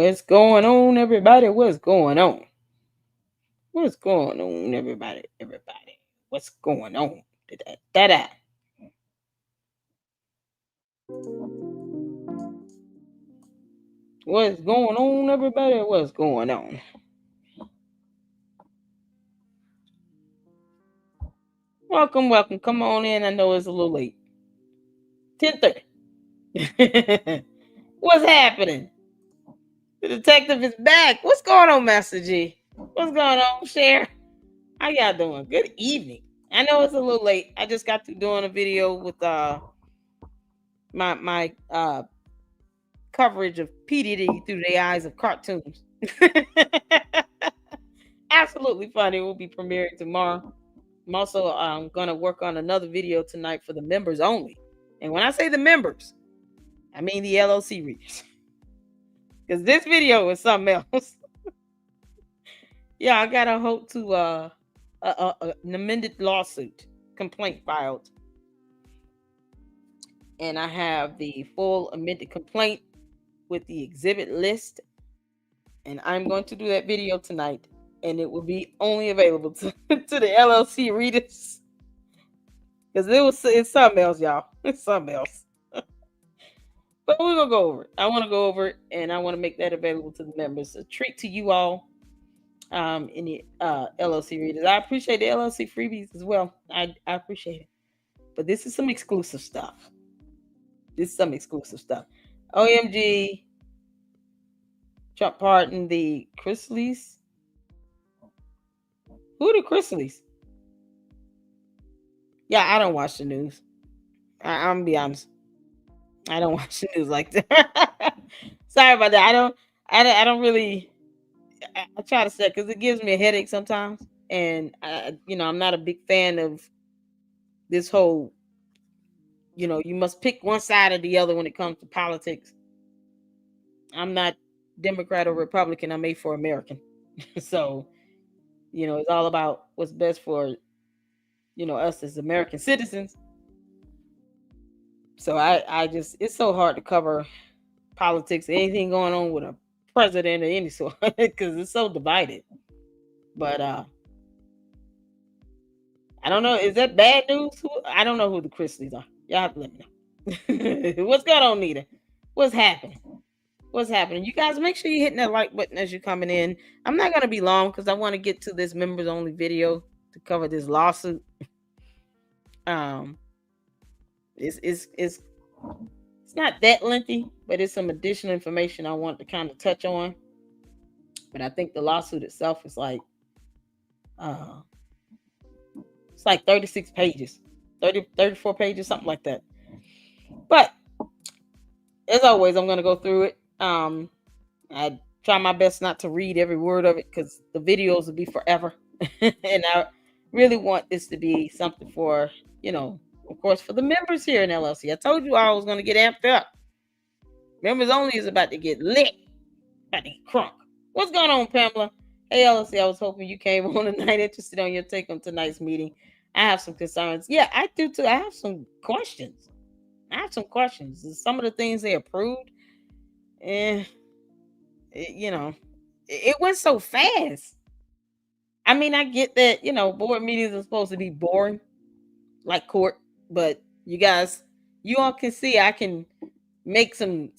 What's going on, everybody? What's going on? What's going on, everybody? Everybody, what's going on? Da-da. What's going on, everybody? What's going on? Welcome, welcome. Come on in. I know it's a little late. 10:30. What's happening? The detective is back. What's going on, Master G? What's going on, Cher? How y'all doing? Good evening. I know it's a little late. I just got to doing a video with my coverage of P. Diddy through the eyes of cartoons. Absolutely funny. We'll be premiering tomorrow. I'm also going to work on another video tonight for the members only. And when I say the members, I mean the LLC readers. Because this video is something else. Yeah, I got a hope to an amended lawsuit complaint filed. And I have the full amended complaint with the exhibit list. And I'm going to do that video tonight. And it will be only available to the LLC readers. Because it's something else, y'all. It's something else. But we're going to go over it. I want to go over it, and I want to make that available to the members. A treat to you all in the LLC readers. I appreciate the LLC freebies as well. I appreciate it. But this is some exclusive stuff. OMG. Trump pardoned the Chrisleys. Who are the Chrisleys? Yeah, I don't watch the news. I'm gonna be honest. I don't watch the news like that. Sorry about that. I don't really. I try to say because it gives me a headache sometimes, and I'm not a big fan of this whole. You must pick one side or the other when it comes to politics. I'm not Democrat or Republican. I'm A for American. So, it's all about what's best for us as American citizens. So I just, it's so hard to cover politics, anything going on with a president or any sort, because it's so divided. But I don't know. Is that bad news? I don't know who the Chrisleys are. Y'all have to let me know. What's going on, Nita? What's happening? What's happening? You guys, make sure you're hitting that like button as you're coming in. I'm not going to be long because I want to get to this members only video to cover this lawsuit. It's not that lengthy, but it's some additional information I want to kind of touch on. But I think the lawsuit itself is like it's like 36 pages, 34 pages, something like that. But as always, I'm going to go through it. I try my best not to read every word of it because the videos will be forever. And I really want this to be something for, of course, for the members here in LLC. I told you I was going to get amped up. Members only is about to get lit. About to get crunk. What's going on, Pamela? Hey, LLC, I was hoping you came on tonight, interested on your take on tonight's meeting. I have some concerns. Yeah, I do too. I have some questions. Some of the things they approved, it went so fast. I mean, I get that, board meetings are supposed to be boring, like court, but you all can see I can make some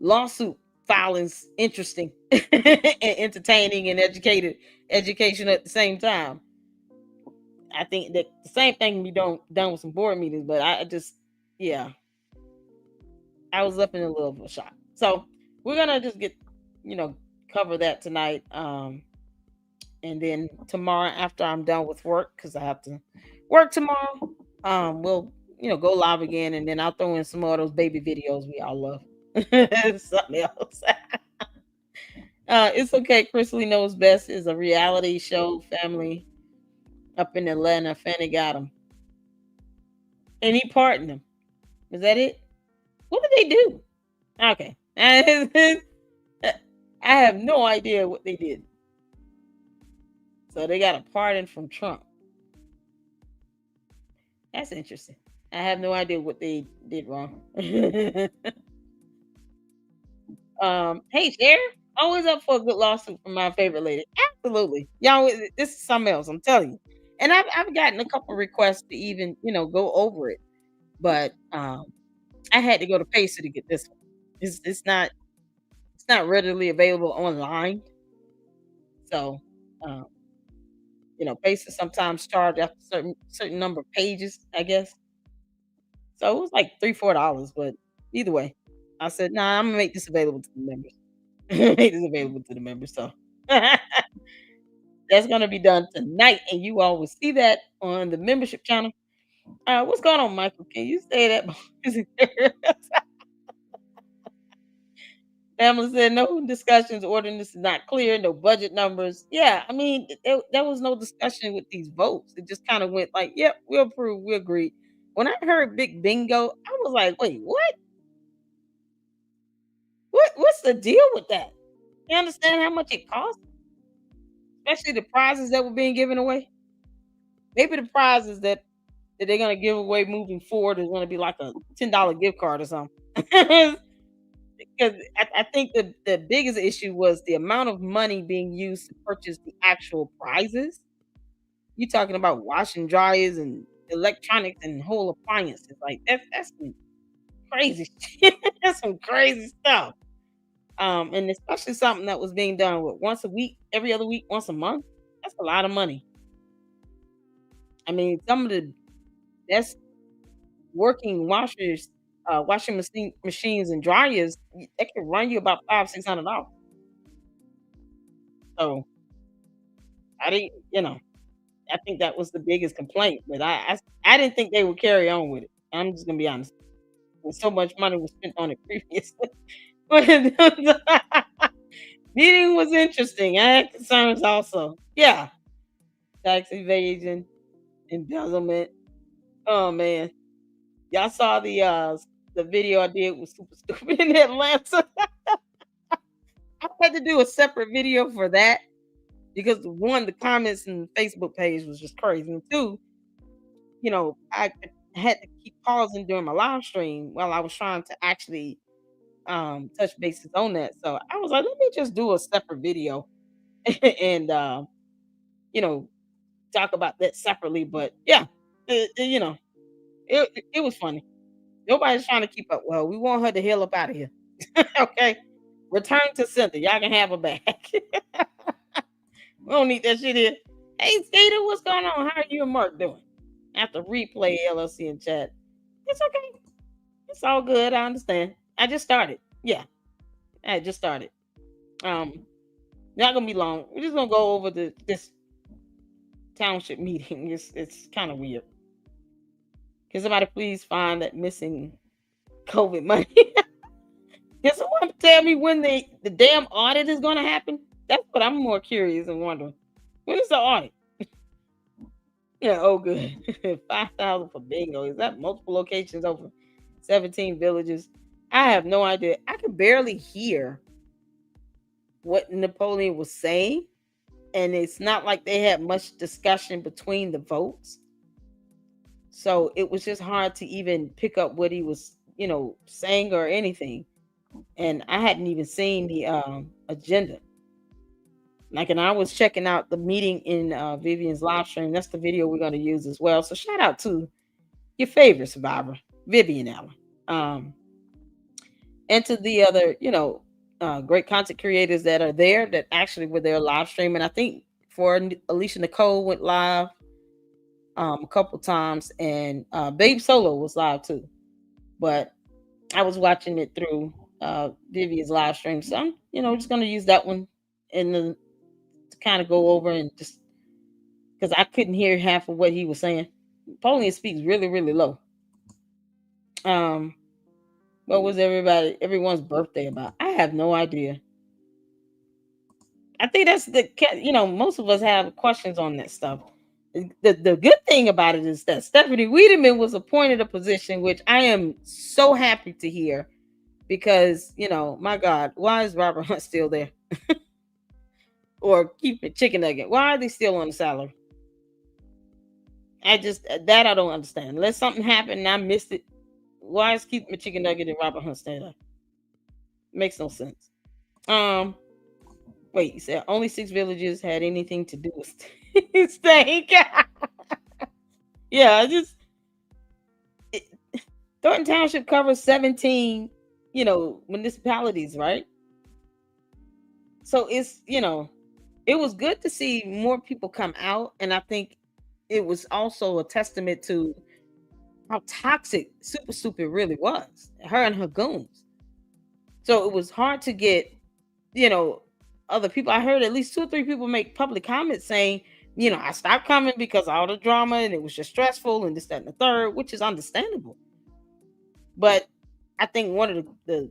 lawsuit filings interesting and entertaining and education at the same time. I think that the same thing can be done with some board meetings, but I was up in a little bit of shock. So we're gonna just get, cover that tonight. And then tomorrow after I'm done with work, because I have to work tomorrow, we'll go live again, and then I'll throw in some more of those baby videos we all love. Something else. It's okay. Chrisley Knows Best is a reality show family up in Atlanta. Fanny got him, and he pardoned them. Is that it? What did they do? Okay, I have no idea what they did. So they got a pardon from Trump. That's interesting. I have no idea what they did wrong. Hey, Sheriff, always up for a good lawsuit from my favorite lady. Absolutely, y'all. This is something else. I'm telling you. And I've gotten a couple requests to even go over it, but I had to go to Pacer to get this one. It's not readily available online, so um, Pacer sometimes charge after certain number of pages, I guess. So it was like $3-4, but either way, I said, "Nah, I'm gonna make this available to the members." Make this available to the members. So that's gonna be done tonight, and you all will see that on the membership channel. What's going on, Michael? Can you say that? Pamela said no discussions. Ordinance is not clear. No budget numbers. Yeah, I mean, there was no discussion with these votes. It just kind of went like, "Yep, we approve. We agree." When I heard big bingo, I was like, "Wait, what? What's the deal with that?" You understand how much it costs, especially the prizes that were being given away. Maybe the prizes that they're gonna give away moving forward is gonna be like a $10 gift card or something. Because I think the biggest issue was the amount of money being used to purchase the actual prizes. You talking about washing dryers and electronics and whole appliances. Like that's some crazy shit. That's some crazy stuff. And especially something that was being done once a week, every other week, once a month. That's a lot of money. I mean, some of the best working washing machines and dryers, that could run you about $500-600. So I didn't, I think that was the biggest complaint. But I didn't think they would carry on with it. I'm just gonna be honest. And so much money was spent on it previously. But meeting was interesting. I had concerns also. Yeah, tax evasion, embezzlement. Oh man, y'all saw the video I did was super stupid in Atlanta. I had to do a separate video for that because one, the comments in the Facebook page was just crazy. And two, I had to keep pausing during my live stream while I was trying to actually touch bases on that. So I was like, let me just do a separate video and you know, talk about that separately. But yeah, it was funny. Nobody's trying to keep up. Well, we want her to heal up out of here. Okay. Return to center. Y'all can have her back. We don't need that shit here. Hey, Skater, what's going on? How are you and Mark doing? After replay LLC in chat. It's okay. It's all good. I understand. I just started. Yeah, I just started. Um, Not gonna be long. We're just gonna go over this township meeting. It's kind of weird. Can somebody please find that missing COVID money? Can someone tell me when the damn audit is gonna happen? That's what I'm more curious and wondering. When is the audit? Yeah, oh good. 5,000 for bingo. Is that multiple locations over 17 villages? I have no idea. I could barely hear what Napoleon was saying, and it's not like they had much discussion between the votes. So it was just hard to even pick up what he was, saying or anything. And I hadn't even seen the agenda. Like, and I was checking out the meeting in Vivian's live stream. That's the video we're going to use as well. So shout out to your favorite survivor, Vivian Allen, and to the other, great content creators that are there that actually were there live streaming. I think for Alicia Nicole went live a couple times, and Babe Solo was live too. But I was watching it through Vivian's live stream, so I'm, just going to use that one and to kind of go over and just because I couldn't hear half of what he was saying. Napoleon speaks really, really low. What was everyone's birthday about? I have no idea. I think that's most of us have questions on that stuff. The good thing about it is that Stephanie Wiedeman was appointed a position, which I am so happy to hear because, my God, why is Robert Hunt still there? Or keep it chicken nugget. Why are they still on the salary? I don't understand. Unless something happened and I missed it. Why is keep my chicken nugget and Robert Hunt staying there? Makes no sense. Um, wait, you said only 6 villages had anything to do with stink. Yeah, just it, Thornton Township covers 17, municipalities, right? So it was good to see more people come out, and I think it was also a testament to how toxic Super Super really was, her and her goons. So it was hard to get, you know, other people. I heard at least 2 or 3 people make public comments saying, I stopped coming because of all the drama and it was just stressful and this, that, and the third, which is understandable. But I think one of the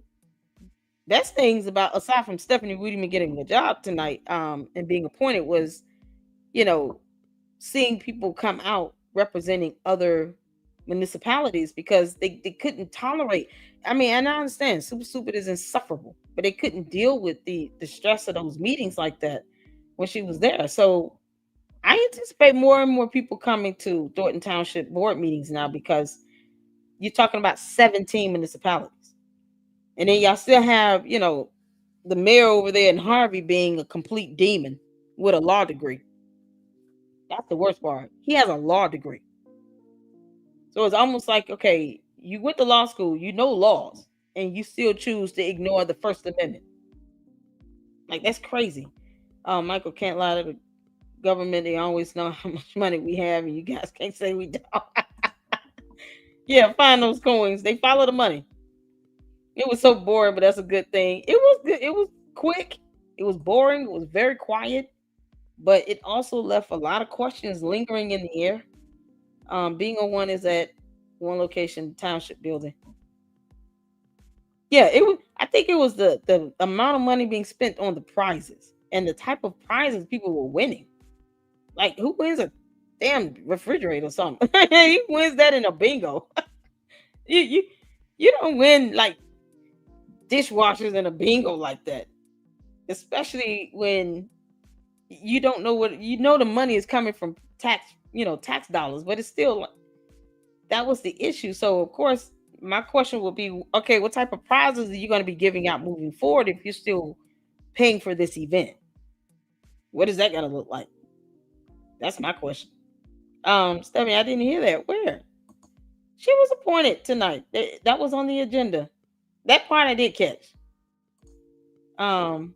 best things about, aside from Stephanie Wiedeman getting the job tonight, and being appointed, was, you know, seeing people come out representing other municipalities, because they couldn't tolerate. I mean, and I understand Super Stupid is insufferable, but they couldn't deal with the stress of those meetings like that when she was there. So I anticipate more and more people coming to Thornton Township board meetings now, because you're talking about 17 municipalities. And then y'all still have, the mayor over there in Harvey being a complete demon with a law degree. That's the worst part. He has a law degree. So it's almost like, okay, you went to law school, you know laws, and you still choose to ignore the First Amendment. Like, that's crazy. Michael can't lie to the government. They always know how much money we have, and you guys can't say we don't. Yeah, find those coins. They follow the money. It was so boring, but that's a good thing. It was good. It was quick. It was boring. It was very quiet, but it also left a lot of questions lingering in the air. Bingo one is at one location, township building. Yeah, it was. I think it was the amount of money being spent on the prizes and the type of prizes people were winning. Like, who wins a damn refrigerator or something? Who wins that in a bingo? you you you don't win like dishwashers in a bingo like that, especially when you don't know what, the money is coming from tax dollars, but it's still, that was the issue. So of course my question will be, okay, what type of prizes are you going to be giving out moving forward if you're still paying for this event? What is that going to look like? That's my question. Stephanie, I didn't hear that. Where? She was appointed tonight. That was on the agenda. That part I did catch. Um,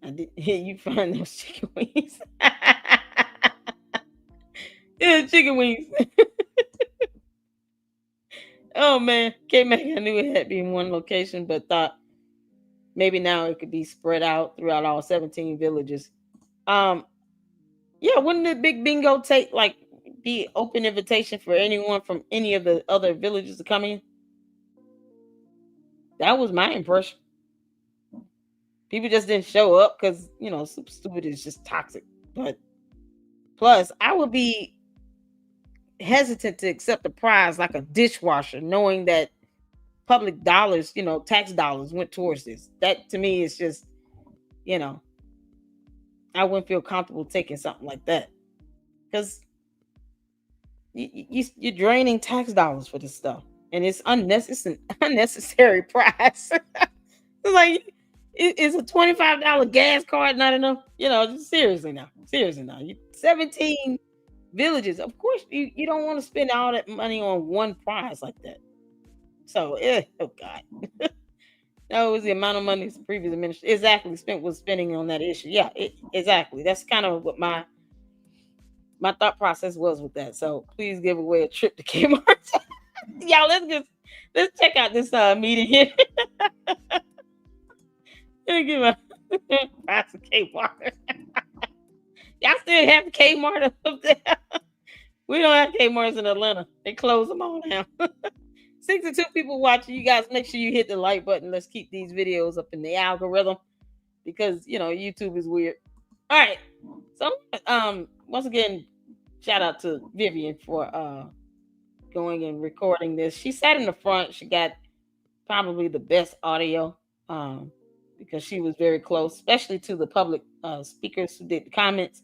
I did hear you find those chicken wings. Yeah, chicken wings. Oh man, K Mac, I knew it had to be in one location, but thought maybe now it could be spread out throughout all 17 villages. Um, yeah, wouldn't the big bingo take like be open invitation for anyone from any of the other villages to come in? That was my impression. People just didn't show up because Super Stupid is just toxic. But plus, I would be hesitant to accept a prize like a dishwasher, knowing that public dollars, tax dollars went towards this. That to me is just, you know, I wouldn't feel comfortable taking something like that, because you're draining tax dollars for this stuff, and it's unnecessary. Unnecessary prize. It's like, is a $25 gas card not enough? Just seriously now. 17 villages. Of course, you don't want to spend all that money on one prize like that. So, oh God. No, it was the amount of money the previous administration exactly was spending on that issue. Yeah, exactly. That's kind of what my thought process was with that. So please give away a trip to Kmart. Y'all, let's check out this meeting here. Let me give a price of Kmart. Y'all still have Kmart up there? We don't have Kmart's in Atlanta. They close them all down. 62 people watching. You guys, make sure you hit the like button. Let's keep these videos up in the algorithm, because YouTube is weird. All right. So once again, shout out to Vivian for going and recording this. She sat in the front. She got probably the best audio, because she was very close, especially to the public speakers who did the comments.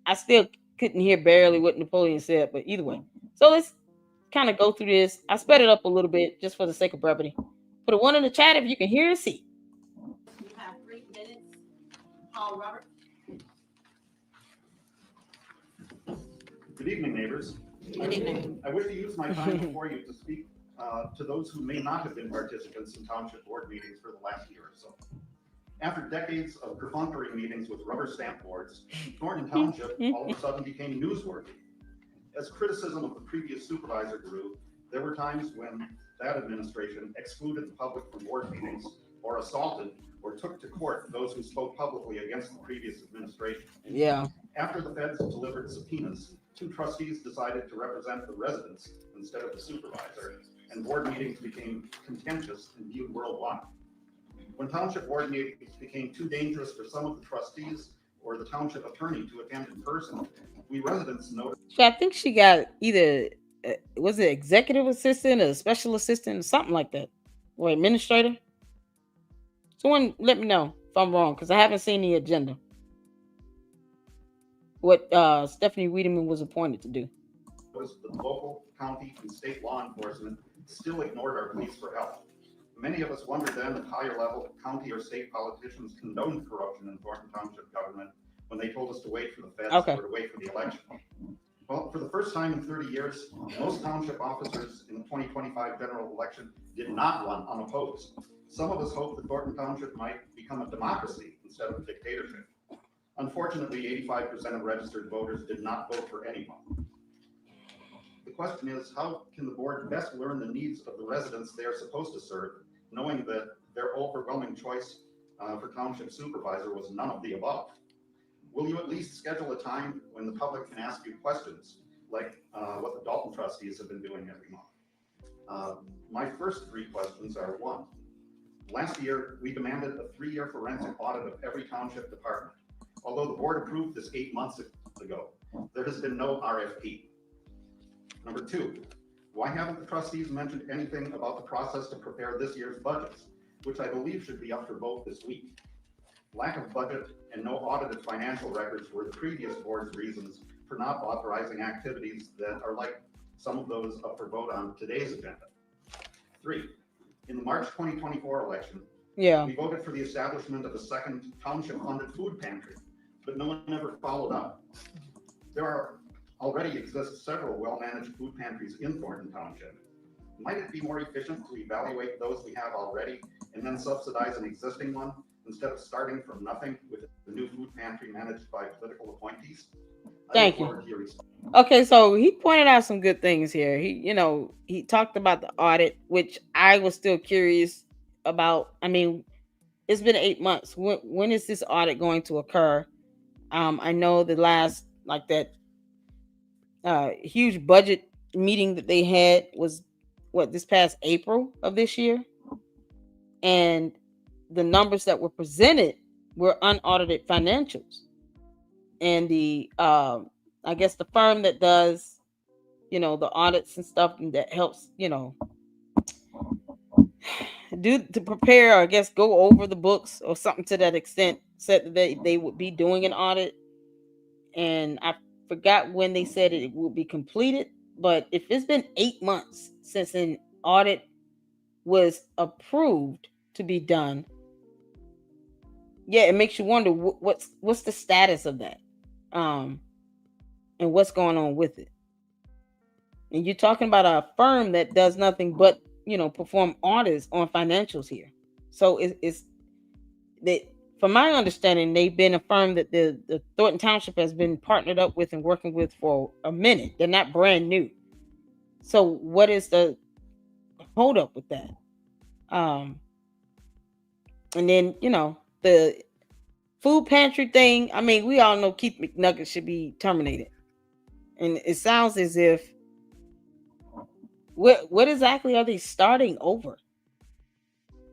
I still couldn't hear barely what Napoleon said, but either way. So let's kind of go through this. I sped it up a little bit just for the sake of brevity. Put a 1 in the chat if you can hear and see. call, Robert. Good evening, neighbors. Good evening. I wish to use my time before you to speak to those who may not have been participants in township board meetings for the last year or so. After decades of perfunctory meetings with rubber stamp boards, Thornton Township all of a sudden became newsworthy. As criticism of the previous supervisor grew, there were times when that administration excluded the public from board meetings or assaulted or took to court those who spoke publicly against the previous administration. Yeah. After the feds delivered subpoenas, 2 trustees decided to represent the residents instead of the supervisor, and board meetings became contentious and viewed worldwide. When township board meetings became too dangerous for some of the trustees or the township attorney to attend in person, we residents noticed. So I think she got either, was it executive assistant or special assistant or something like that, or administrator. Someone let me know if I'm wrong, because I haven't seen the agenda. What Stephanie Wiedeman was appointed to do. Was the local, county, and state law enforcement still ignored our pleas for help. Many of us wondered then if higher level county or state politicians condoned corruption in Thornton Township government when they told us to wait for the feds or to wait for the election. Well, for the first time in 30 years, most township officers in the 2025 general election did not run unopposed. Some of us hoped that Thornton Township might become a democracy instead of a dictatorship. Unfortunately, 85% of registered voters did not vote for anyone. The question is, how can the board best learn the needs of the residents they are supposed to serve, knowing that their overwhelming choice for township supervisor was none of the above? Will you at least schedule a time when the public can ask you questions, like what the Dalton trustees have been doing every month? My first 3 questions are: 1, last year we demanded a 3-year forensic audit of every township department. Although the board approved this 8 months ago, there has been no RFP. Number 2, why haven't the trustees mentioned anything about the process to prepare this year's budgets, which I believe should be up for vote this week? Lack of budget and no audited financial records were the previous board's reasons for not authorizing activities that are like some of those up for vote on today's agenda. 3, in the March 2024 election, we voted for the establishment of a second township-funded food pantry, but no one ever followed up. There already exist several well-managed food pantries in Thornton Township. Might it be more efficient to evaluate those we have already and then subsidize an existing one instead of starting from nothing with the new food pantry managed by political appointees? Thank you. Okay, so he pointed out some good things here. He talked about the audit, which I was still curious about. I mean, it's been 8 months. When is this audit going to occur? I know the last, like that huge budget meeting that they had was this past April of this year, and the numbers that were presented were unaudited financials. And the I guess the firm that does the audits and stuff, and that helps to prepare, or I guess go over the books or something to that extent, said that they would be doing an audit. And I forgot when they said it will be completed, but if it's been 8 months since an audit was approved to be done, it makes you wonder what's the status of that, and what's going on with it. And you're talking about a firm that does nothing but perform audits on financials here. So it's that, from my understanding, they've been a firm that the Thornton Township has been partnered up with and working with for a minute. They're not brand new. So what is the hold up with that? And then the food pantry thing. I mean, we all know Keith McNuggets should be terminated, and it sounds as if what exactly are they starting over?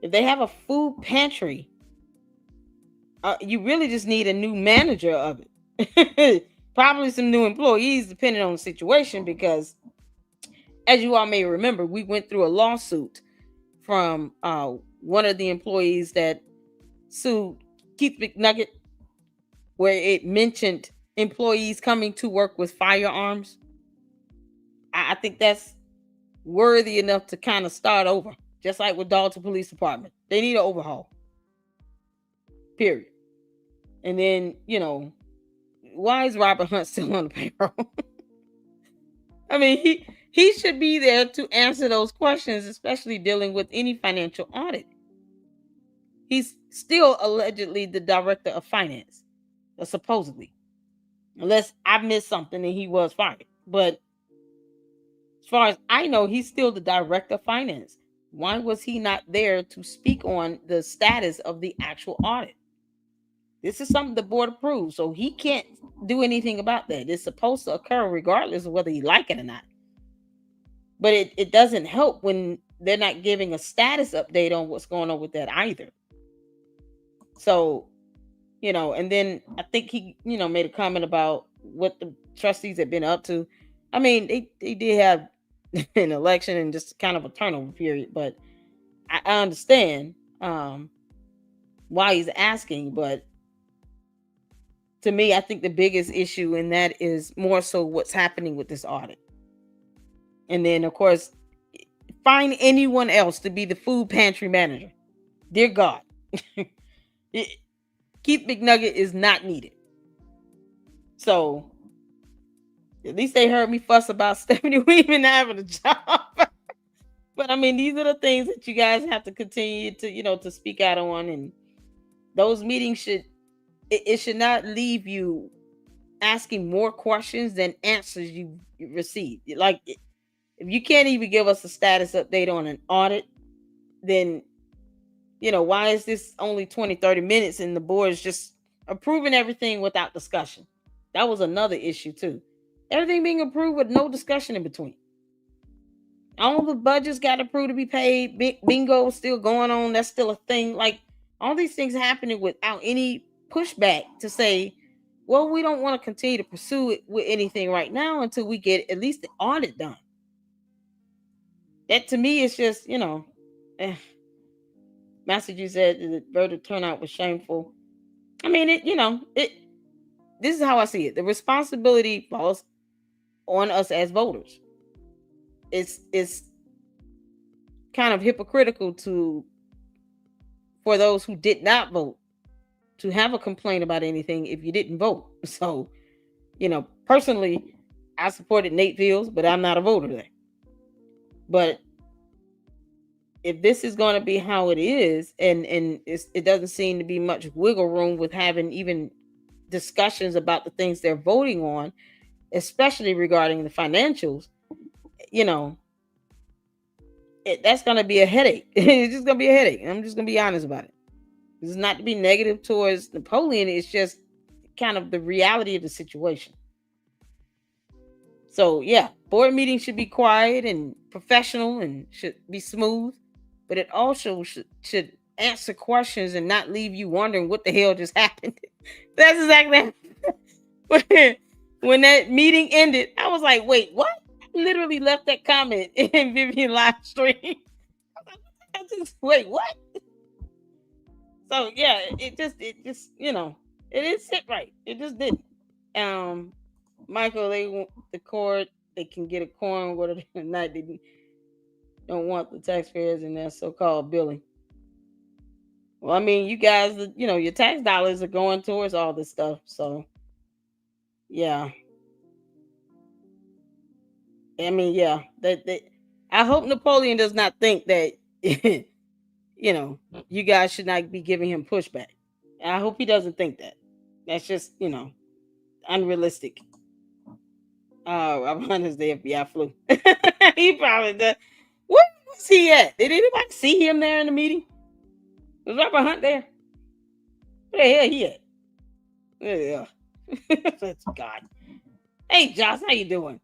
If they have a food pantry, you really just need a new manager of it. Probably some new employees, depending on the situation, because as you all may remember, we went through a lawsuit from one of the employees that sued Keith McNugget, where it mentioned employees coming to work with firearms. I think that's worthy enough to kind of start over, just like with Dalton Police Department. They need an overhaul. Period. And then, why is Robert Hunt still on the payroll? I mean, he should be there to answer those questions, especially dealing with any financial audit. He's still allegedly the director of finance, or supposedly, unless I missed something and he was fired. But as far as I know, he's still the director of finance. Why was he not there to speak on the status of the actual audit? This is something the board approved, so he can't do anything about that. It's supposed to occur regardless of whether you like it or not. But it doesn't help when they're not giving a status update on what's going on with that either. So, and then I think he, made a comment about what the trustees had been up to. I mean, they did have an election and just kind of a turnover period, but I understand why he's asking. But to me, I think the biggest issue in that is more so what's happening with this audit. And then, of course, find anyone else to be the food pantry manager. Dear God. Keith McNugget is not needed. So, at least they heard me fuss about Stephanie Wiedeman having a job. But I mean, these are the things that you guys have to continue to, to speak out on. And those meetings should not leave you asking more questions than answers you receive. Like, if you can't even give us a status update on an audit, then, why is this only 20, 30 minutes and the board is just approving everything without discussion? That was another issue too. Everything being approved with no discussion in between. All the budgets got approved to be paid. Bingo still going on. That's still a thing. Like, all these things happening without any pushback to say, well, we don't want to continue to pursue it with anything right now until we get at least the audit done. That to me is just, Massachusetts said the verdict turnout was shameful. I mean, this is how I see it. The responsibility falls on us as voters. It's kind of hypocritical for those who did not vote to have a complaint about anything if you didn't vote. So, personally, I supported Nate Fields, but I'm not a voter there. But if this is going to be how it is, and it doesn't seem to be much wiggle room with having even discussions about the things they're voting on, especially regarding the financials, that's going to be a headache. It's just going to be a headache. I'm just going to be honest about it. This is not to be negative towards Napoleon. It's just kind of the reality of the situation. So, yeah, board meetings should be quiet and professional and should be smooth. But it also should answer questions and not leave you wondering what the hell just happened. That's exactly when that meeting ended. I was like, wait, what? I literally left that comment in Vivian live stream. Wait, what? So yeah, it just it didn't sit right. It just didn't. Michael, they want the court. They can get a coin, whatever night they don't want the taxpayers in their so-called billing. Well, I mean, you guys, your tax dollars are going towards all this stuff. So, yeah. I mean, yeah. I hope Napoleon does not think that, you guys should not be giving him pushback. I hope he doesn't think that. That's just, unrealistic. Robert Hunt is the FBI flu. He probably does. Where was he at? Did anybody see him there in the meeting? Was Robert Hunt there? Where the hell he at? Yeah. That's God. Hey, Josh, how you doing?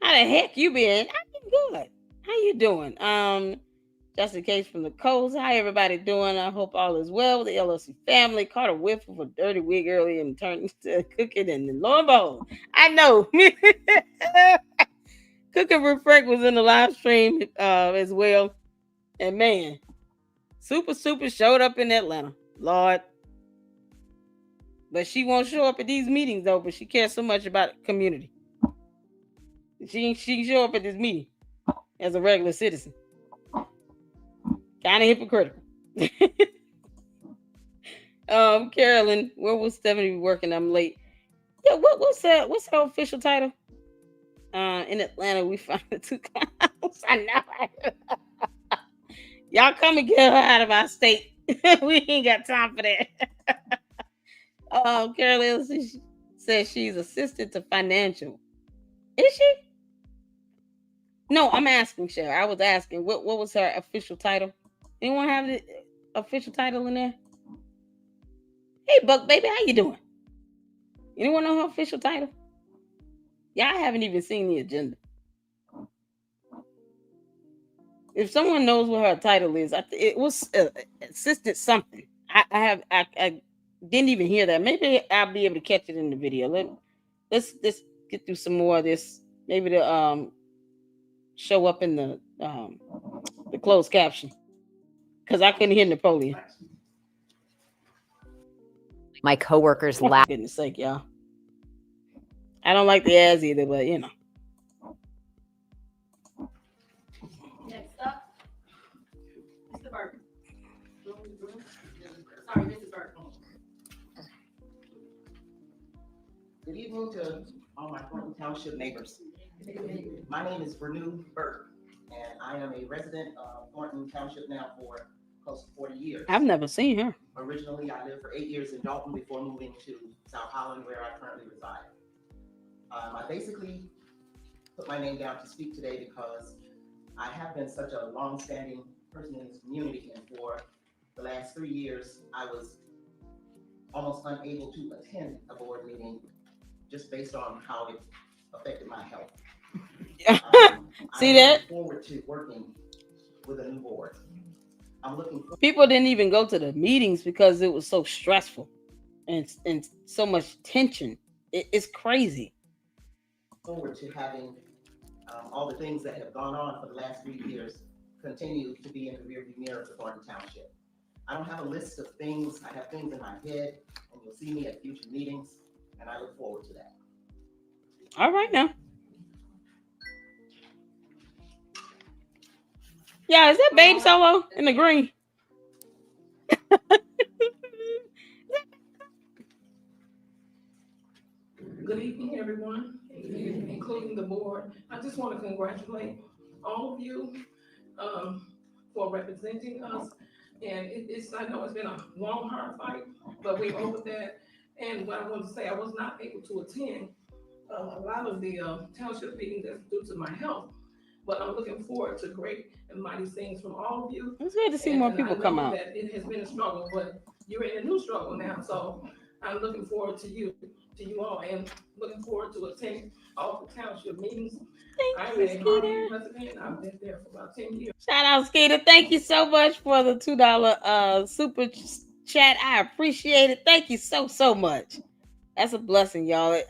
How the heck you been? I've been good. How you doing? Just in case from the coast. How everybody doing? I hope all is well with the LLC family. Caught a whiff of a dirty wig early and turned to cooking, and lo and behold, I know. Cooking with Frank was in the live stream as well. And man, Super showed up in Atlanta. Lord. But she won't show up at these meetings though, but she cares so much about the community. She can show up at this meeting as a regular citizen. Kind of hypocritical. Carolyn, where was Stephanie working? I'm late. Yeah, what's that? What's her official title? In Atlanta, we found the two clowns. I know. Y'all come and get her out of our state. We ain't got time for that. Carolyn says she's assistant to financial. Is she? No, I'm asking Cher. I was asking what was her official title? Anyone have the official title in there? Hey, Buck, baby, how you doing? Anyone know her official title? Y'all haven't even seen the agenda. If someone knows what her title is, it was assistant something. I didn't even hear that. Maybe I'll be able to catch it in the video. Let's get through some more of this. Maybe to show up in the closed caption because I couldn't hear Napoleon. My coworkers laugh. For goodness sake, y'all. I don't like the ads either, but you know. Next up, Mr. Burton. Sorry, Mrs. Burton. Good evening to all my Thornton Township neighbors. My name is Renew Burke, and I am a resident of Thornton Township now for close to 40 years. I've never seen her. Originally, I lived for 8 years in Dalton before moving to South Holland, where I currently reside. I basically put my name down to speak today because I have been such a long-standing person in this community, and for the last 3 years, I was almost unable to attend a board meeting just based on how it affected my health. See that? I look forward to working with a new board. I'm looking forward. People didn't even go to the meetings because it was so stressful and so much tension. It's crazy. Forward to having all the things that have gone on for the last 3 years continue to be in the rearview mirror for Thornton Township. I don't have a list of things. I have things in my head, and you'll see me at future meetings, and I look forward to that. All right now. Yeah, is that Babe Solo in the green? Good evening, everyone, including the board. I just want to congratulate all of you for representing us. And I know it's been a long, hard fight, but we're over that. And what I want to say, I was not able to attend a lot of the township meetings due to my health, but I'm looking forward to great and mighty things from all of you. It's good to see more people come out. That it has been a struggle, but you're in a new struggle now, so I'm looking forward to you all, and looking forward to attending all the township meetings. I'm a Harvey resident. I've been there for about 10 years. Shout out, Skeeter. Thank you so much for the $2 super chat. I appreciate it. Thank you so much. That's a blessing, y'all.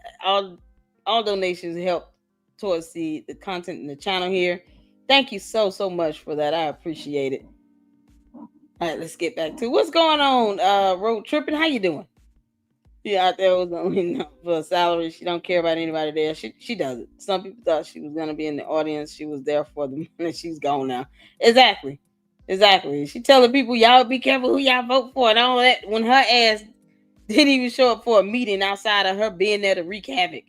All donations help towards the content in the channel here. Thank you so much for that. I appreciate it. All right, let's get back to what's going on. Road tripping. How you doing? Yeah, out there was only for a salary. She don't care about anybody there. She doesn't. Some people thought she was gonna be in the audience. She was there for them, and she's gone now. Exactly. She telling people, y'all be careful who y'all vote for and all that. When her ass didn't even show up for a meeting outside of her being there to wreak havoc.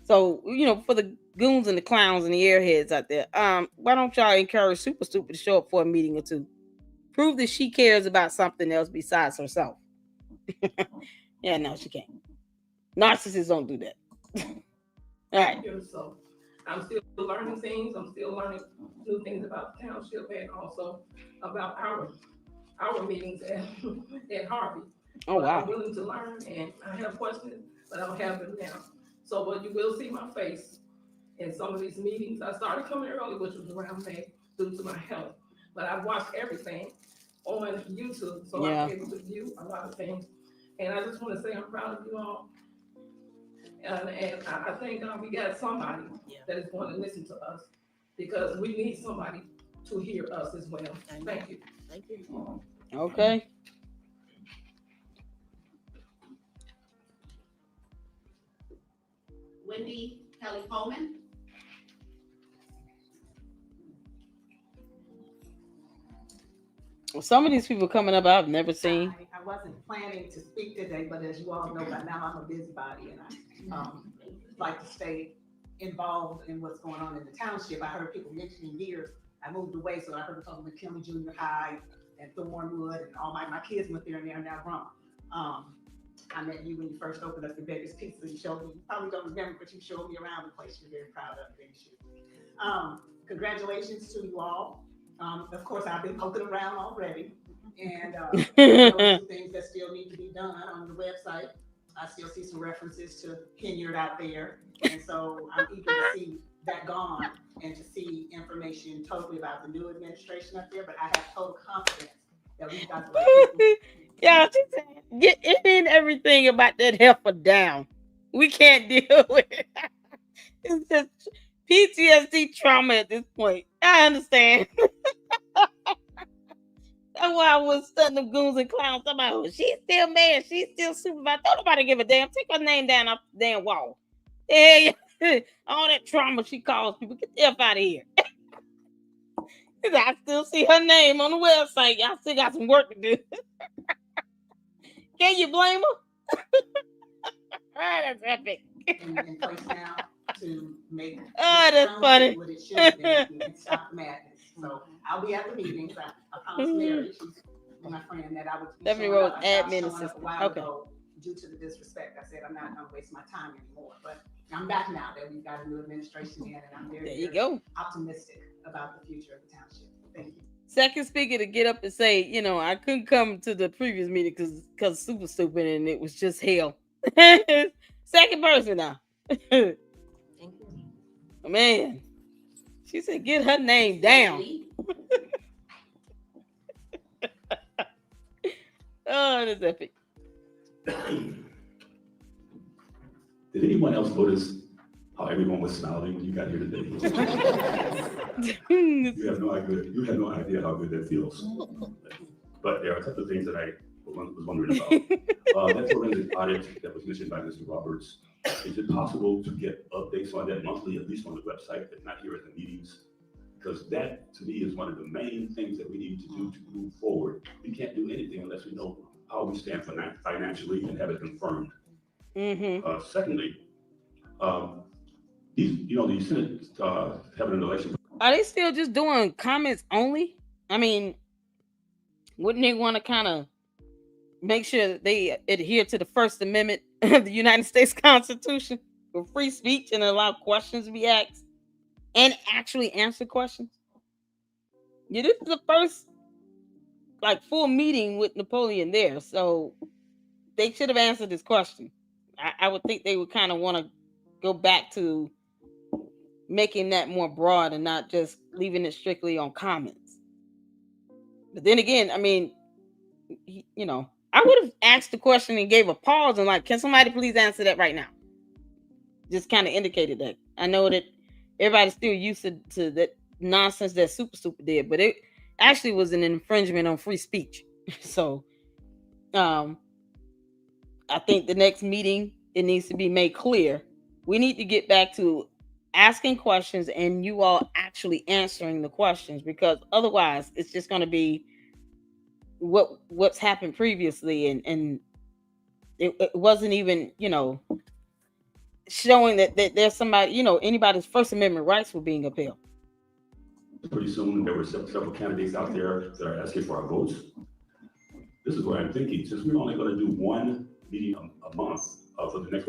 So for the goons and the clowns and the airheads out there, why don't y'all encourage Super Stupid to show up for a meeting or two? Prove that she cares about something else besides herself. Yeah, no, she can't. Narcissists don't do that. All right. So I'm still learning things. I'm still learning new things about the township and also about our meetings at Harvey. Oh, wow. I'm willing to learn, and I have questions, but I don't have them now. So, but you will see my face in some of these meetings. I started coming early, which was around May, due to my health. But I've watched everything on YouTube, so I'm able to view a lot of things. And I just want to say I'm proud of you all. And I think we got somebody that is going to listen to us, because we need somebody to hear us as well. Thank you. Thank you. Okay. Wendy Kelly Coleman. Some of these people coming up I've never seen. Hi, how I wasn't planning to speak today, but as you all know by now, I'm a busybody and I like to stay involved in what's going on in the township. I heard people mentioning years. I moved away, so I heard people talking about McKinley Junior High and Thornwood, and all my kids went there and they're now grown. I met you when you first opened up the Baker's Pizza. You showed me, you probably don't remember, but you showed me around the place. You're very proud of it. Congratulations to you all. Of course, I've been poking around already. And there are some things that still need to be done on the website. I still see some references to Henyard out there. And so I'm eager to see that gone and to see information totally about the new administration up there. But I have total confidence that we've got the right people. Yeah, she said, get in everything about that heifer down. We can't deal with it. It's just PTSD trauma at this point. I understand. That's why I was studying them goons and clowns. Somebody, oh, she's still mad. She's still supervisor. Don't nobody give a damn. Take her name down off the damn wall. Yeah, all that trauma she caused people. Get the F out of here. I still see her name on the website. Y'all still got some work to do. Can you blame her? That's epic. In place now to make that's funny. what it should have been and stop the madness. So I'll be at the meetings. I promised Mary, she's my friend, that I would be Stephanie showing Rose, up. I stopped admin showing up a assistant. while Okay. ago due to the disrespect. I said I'm not going to waste my time anymore. But I'm back now that we've got a new administration in, and I'm There very, you very go. optimistic about the future of the township. Thank you. Second speaker to get up and say, I couldn't come to the previous meeting because super stupid and it was just hell. Second person now. Thank you. Man, she said, get her name down. Oh, that's epic. Did anyone else notice how everyone was smiling when you got here today? You have no idea. You have no idea how good that feels. But there are a couple of things that I was wondering about. That forensic audit that was mentioned by Mr. Roberts. Is it possible to get updates on that monthly, at least on the website, but not here at the meetings? Because that, to me, is one of the main things that we need to do to move forward. We can't do anything unless we know how we stand financially and have it confirmed. Mm-hmm. Secondly, these Senate having an election. Are they still just doing comments only? I mean, wouldn't they want to kind of make sure that they adhere to the First Amendment of the United States Constitution for free speech and allow questions to be asked and actually answer questions? Yeah, this is the first full meeting with Napoleon there, so they should have answered this question. I would think they would kind of want to go back to making that more broad and not just leaving it strictly on comments. But then again, I mean, I would have asked the question and gave a pause and can somebody please answer that right now? Just kind of indicated that. I know that everybody's still used to that nonsense that Super did, but it actually was an infringement on free speech. So I think the next meeting, it needs to be made clear. We need to get back to asking questions and you all actually answering the questions, because otherwise it's just going to be what's happened previously, and it wasn't even showing that there's somebody, anybody's First Amendment rights were being upheld. Pretty soon there were several candidates out there that are asking for our votes. This is what I'm thinking. Since we're only going to do one meeting a month for the next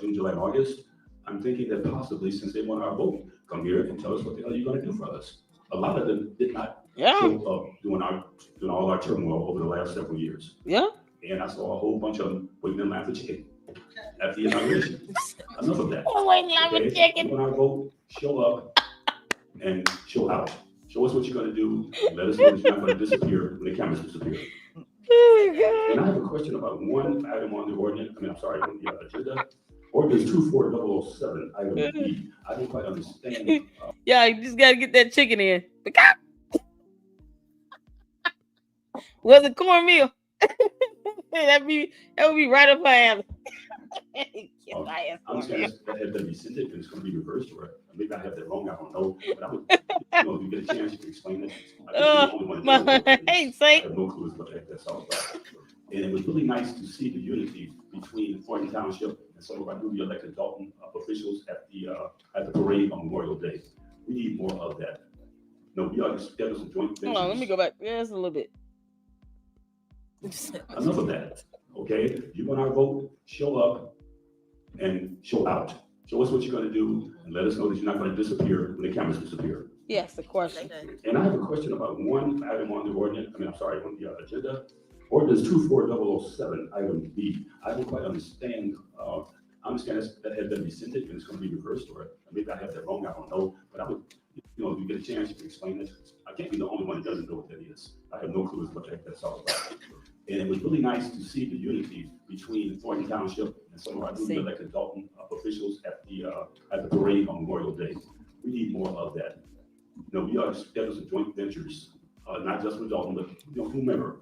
June, July, and August, I'm thinking that possibly, since they want our vote, come here and tell us what the hell you're going to do for us. A lot of them did not show up doing all our turmoil over the last several years. Yeah. And I saw a whole bunch of them waiting in line for chicken at the inauguration. Enough of that. Waiting in line for chicken. When our vote, show up and show out. Show us what you're going to do. Let us know that you're not going to disappear when the cameras disappear. Oh, and I have a question about one item on the ordinance. On the agenda. Ordinance 24007, item B. I don't quite understand. Yeah, you just got to get that chicken in. Was it cornmeal? that would be right up my alley. I'm just going to have that rescinded and it's going to be reversed, or maybe I have that wrong. I don't know. But I would, if you get a chance, you can explain it. I I ain't saying. I have no clue what that's all about. And it was really nice to see the unity between Thornton Township and some of our newly elected Dalton officials at the parade on Memorial Day. We need more of that. No, we ought to schedule some joint ventures. Hold on, let me go back. Yes, a little bit. Enough of that, okay? You want our vote, show up and show out. Show us what you're gonna do and let us know that you're not gonna disappear when the cameras disappear. Yes, the question. And I have a question about one item on the ordinance, on the agenda. Ordinance 24007, item B. I don't quite understand, I understand that had been rescinded and it's gonna be reversed, or maybe I have that wrong, I don't know. But I would, if you get a chance, you can explain it. I can't be the only one that doesn't know what that is. I have no clue what that's all about. And it was really nice to see the unity between Thornton Township and some of our newly elected Dalton officials at the parade on Memorial Day. We need more of that. We ought to schedule some joint ventures, not just with Dalton, but whoever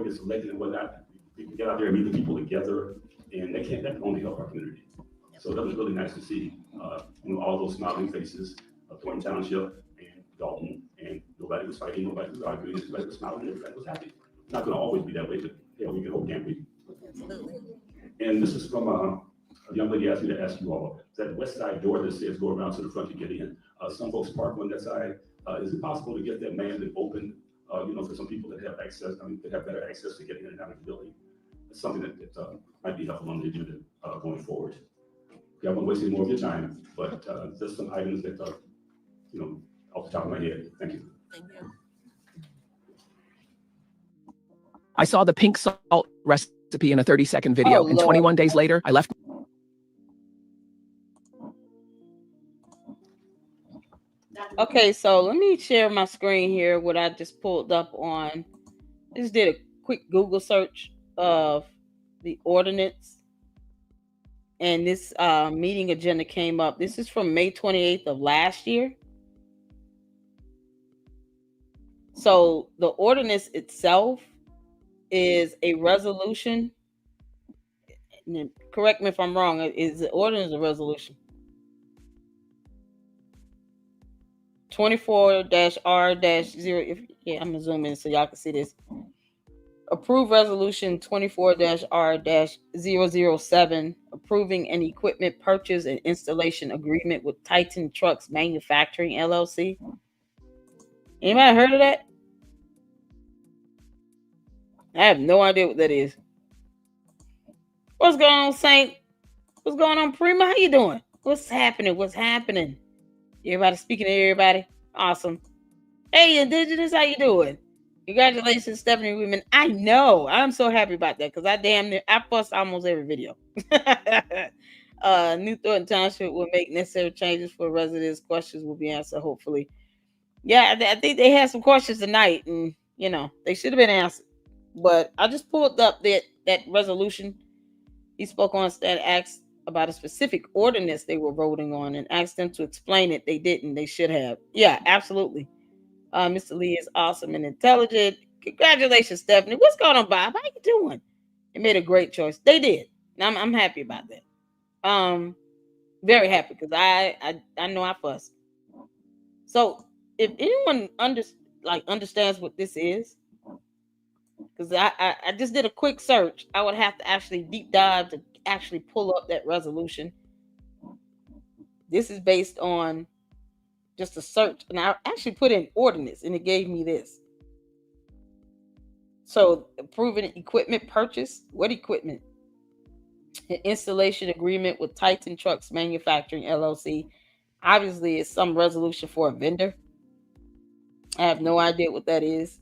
gets elected and whatnot. We can get out there and meet the people together, and that can only help our community. So that was really nice to see, all those smiling faces of Thornton Township and Dalton, and nobody was fighting, nobody was arguing, everybody was smiling, everybody was happy. It's not going to always be that way, but we can hope, can't we? Absolutely. And this is from a young lady asked me to ask you all, that west side door that says go around to the front to get in. Some folks park on that side. Is it possible to get that manned open, for some people that have access, that have better access to getting in and out of the building? It's something that might be helpful on the agenda going forward. Okay, I won't waste any more of your time, but just some items that are, off the top of my head. Thank you. Thank you. I saw the pink salt recipe in a 30-second video, Oh, and Lord. 21 days later, I left. Okay, so let me share my screen here. What I just pulled up on. I just did a quick Google search of the ordinance, and this meeting agenda came up. This is from May 28th of last year. So the ordinance itself is a resolution. And correct me if I'm wrong. Is the ordinance a resolution? 24-R-0. I'm gonna zoom in so y'all can see this. Approve resolution 24-R-007, approving an equipment purchase and installation agreement with Titan Trucks Manufacturing LLC. Anybody heard of that? I have no idea what that is. What's going on, Saint? What's going on, Prima? How you doing? What's happening? What's happening? Everybody speaking to everybody. Awesome. Hey, Indigenous, how you doing? Congratulations, Stephanie Wiedeman. I know. I'm so happy about that because I fuss almost every video. New Thornton Township will make necessary changes for residents. Questions will be answered, hopefully. Yeah, I think they had some questions tonight, and they should have been answered. But I just pulled up that resolution. He spoke on that, asked about a specific ordinance they were voting on, and asked them to explain it. They didn't. They should have. Yeah, absolutely. Mr. Lee is awesome and intelligent. Congratulations, Stephanie. What's going on, Bob? How you doing? They made a great choice. They did. And I'm happy about that. Very happy because I know I fussed. So if anyone understands what this is, because I just did a quick search, I would have to actually deep dive to actually pull up that resolution. This is based on just a search, and I actually put in ordinance, and it gave me this. So, approving equipment purchase. What equipment? An installation agreement with Titan Trucks Manufacturing LLC. Obviously, it's some resolution for a vendor. I have no idea what that is.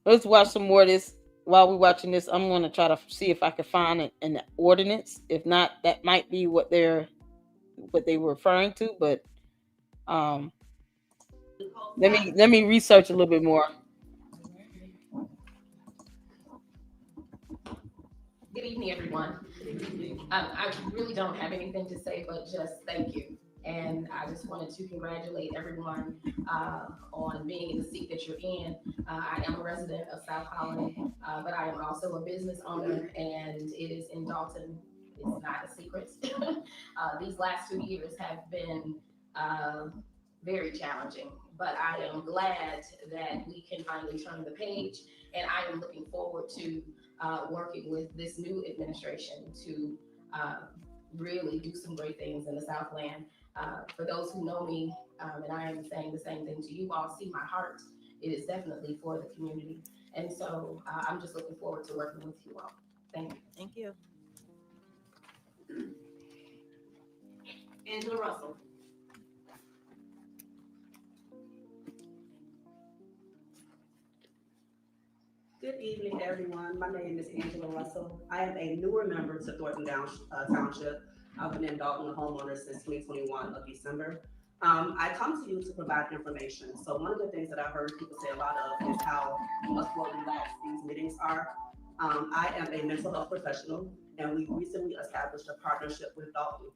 Let's watch some more of this. While we're watching this, I'm going to try to see if I can find an ordinance. If not, that might be what they were referring to. But let me research a little bit more. Good evening, everyone. I really don't have anything to say, but just thank you. And I just wanted to congratulate everyone on being in the seat that you're in. I am a resident of South Holland, but I am also a business owner, and it is in Dalton. It's not a secret. These last 2 years have been very challenging, but I am glad that we can finally turn the page, and I am looking forward to working with this new administration to really do some great things in the Southland. For those who know me, and I am saying the same thing to you all, see my heart. It is definitely for the community. And so I'm just looking forward to working with you all. Thank you. Thank you. Angela Russell. Good evening, everyone. My name is Angela Russell. I am a newer member to Thornton Township. I've been in Dalton, a homeowner, since 2021 of December. I come to you to provide information. So one of the things that I've heard people say a lot of is how much more relaxed these meetings are. I am a mental health professional, and we recently established a partnership with Dalton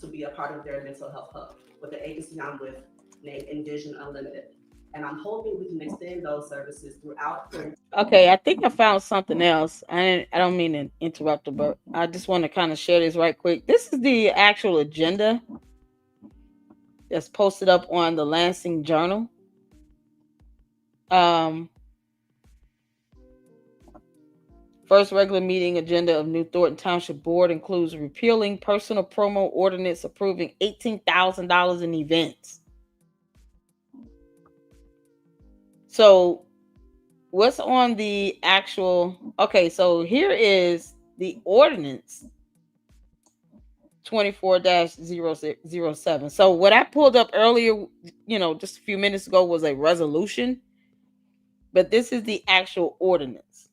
to be a part of their mental health hub with the agency I'm with named Envision Unlimited. And I'm hoping we can extend those services throughout the. Okay, I think I found something else. I don't mean to interrupt her, but I just want to kind of share this right quick. This is the actual agenda that's posted up on the Lansing Journal. First regular meeting agenda of new Thornton Township Board includes repealing personal promo ordinance, approving $18,000 in events. So what's on the actual, okay, so here is the ordinance 24-007. So what I pulled up earlier, just a few minutes ago was a resolution, but this is the actual ordinance.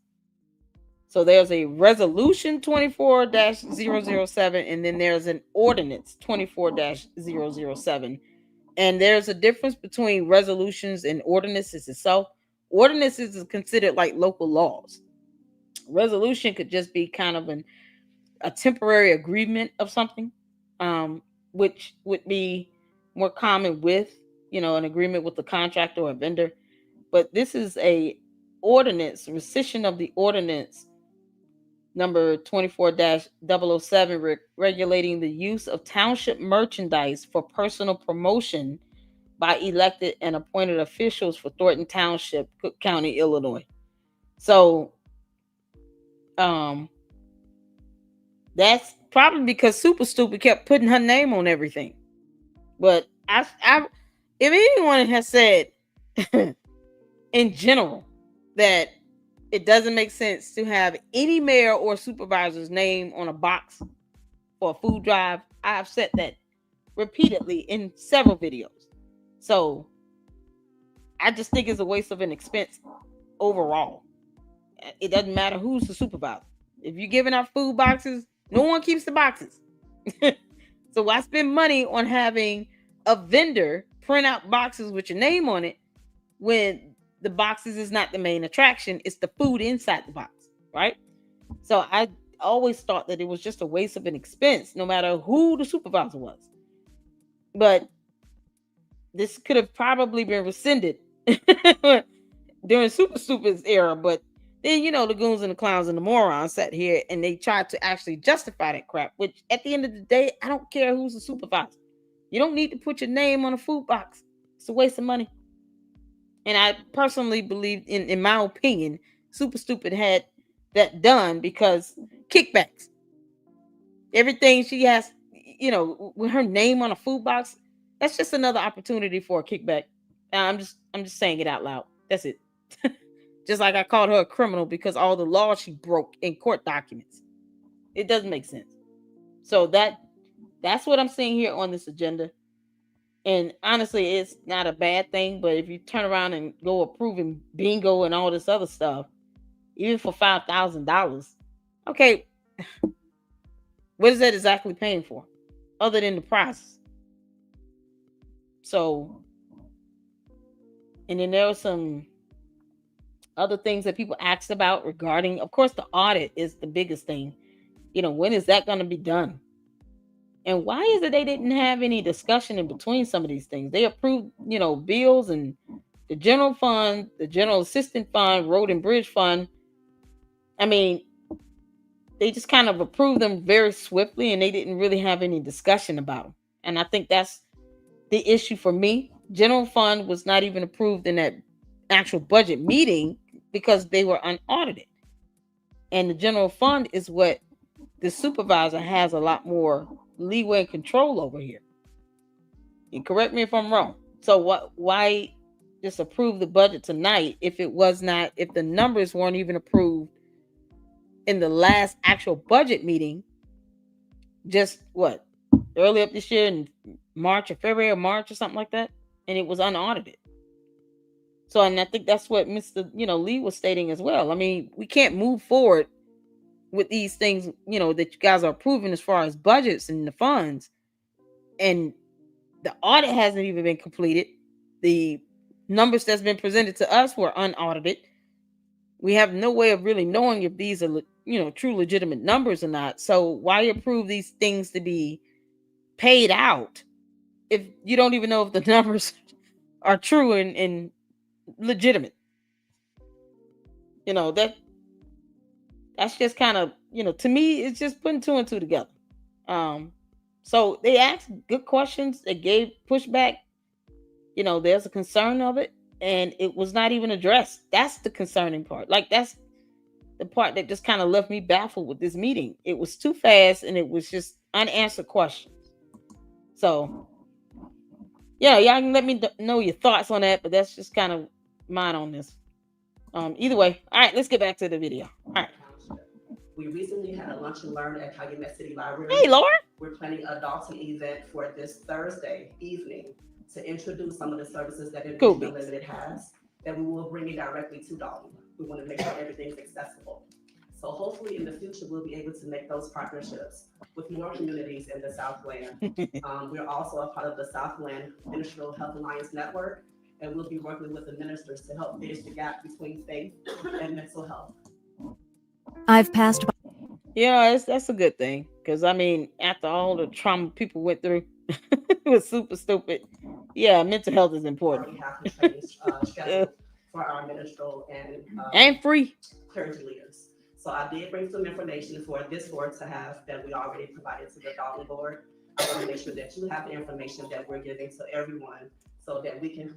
So there's a resolution 24-007, and then there's an ordinance 24-007. And there's a difference between resolutions and ordinances itself. Ordinances is considered like local laws. Resolution could just be kind of a temporary agreement of something, which would be more common with, an agreement with the contractor or a vendor. But this is a ordinance, rescission of the ordinance number 24-007, regulating the use of township merchandise for personal promotion by elected and appointed officials for Thornton Township, Cook County, Illinois. So that's probably because Super Stupid kept putting her name on everything. But I if anyone has said in general that it doesn't make sense to have any mayor or supervisor's name on a box for a food drive, I've said that repeatedly in several videos. So I just think it's a waste of an expense overall. It doesn't matter who's the supervisor. If you're giving out food boxes, no one keeps the boxes. So why spend money on having a vendor print out boxes with your name on it when the boxes is not the main attraction? It's the food inside the box, right? So I always thought that it was just a waste of an expense, no matter who the supervisor was. But this could have probably been rescinded during Super Stupid's era. But then, the goons and the clowns and the morons sat here and they tried to actually justify that crap, which at the end of the day, I don't care who's the supervisor. You don't need to put your name on a food box. It's a waste of money. And I personally believe, in my opinion, Super Stupid had that done because kickbacks. Everything she has, with her name on a food box, that's just another opportunity for a kickback. I'm just saying it out loud. That's it. Just like I called her a criminal because all the laws she broke in court documents. It doesn't make sense. So that's what I'm seeing here on this agenda. And honestly, it's not a bad thing, but if you turn around and go approving bingo and all this other stuff, even for $5,000, okay, what is that exactly paying for, other than the price? So, and then there were some other things that people asked about regarding, of course, the audit is the biggest thing. When is that going to be done? And why is it they didn't have any discussion in between some of these things? They approved, bills and the general fund, the general assistant fund, road and bridge fund. I mean, they just kind of approved them very swiftly and they didn't really have any discussion about them. And I think that's the issue for me. general fund was not even approved in that actual budget meeting because they were unaudited. And the general fund is what the supervisor has a lot more leeway and control over here. And correct me if I'm wrong. So why just approve the budget tonight if the numbers weren't even approved in the last actual budget meeting, just early up this year in February or March or something like that, and it was unaudited. So, and I think that's what Mr. Lee was stating as well. I mean, we can't move forward with these things, that you guys are approving as far as budgets and the funds, and the audit hasn't even been completed. The numbers that's been presented to us were unaudited. We have no way of really knowing if these are, true legitimate numbers or not. So why approve these things to be paid out if you don't even know if the numbers are true and legitimate? That's just kind of, to me, it's just putting two and two together. So they asked good questions. They gave pushback. There's a concern of it, and it was not even addressed. That's the concerning part. Like, that's the part that just kind of left me baffled with this meeting. It was too fast, and it was just unanswered questions. So, yeah, y'all can let me know your thoughts on that, but that's just kind of mine on this. Either way, all right, let's get back to the video. All right. We recently had a lunch and learn at Calumet City Library. Hey, Laura. We're planning a Dalton event for this Thursday evening to introduce some of the services that Envision Unlimited has, that we will bring it directly to Dalton. We want to make sure everything's accessible. So hopefully in the future, we'll be able to make those partnerships with more communities in the Southland. We're also a part of the Southland Ministerial Health Alliance Network, and we'll be working with the ministers to help bridge the gap between faith and mental health. I've passed by. Yeah, that's a good thing, because I mean, after all the trauma people went through, it was super stupid. Yeah, mental health is important. We have to training scheduled for our ministerial and free clergy leaders. So I did bring some information for this board to have that we already provided to the Dalton board. I want to make sure that you have the information that we're giving to everyone, so that we can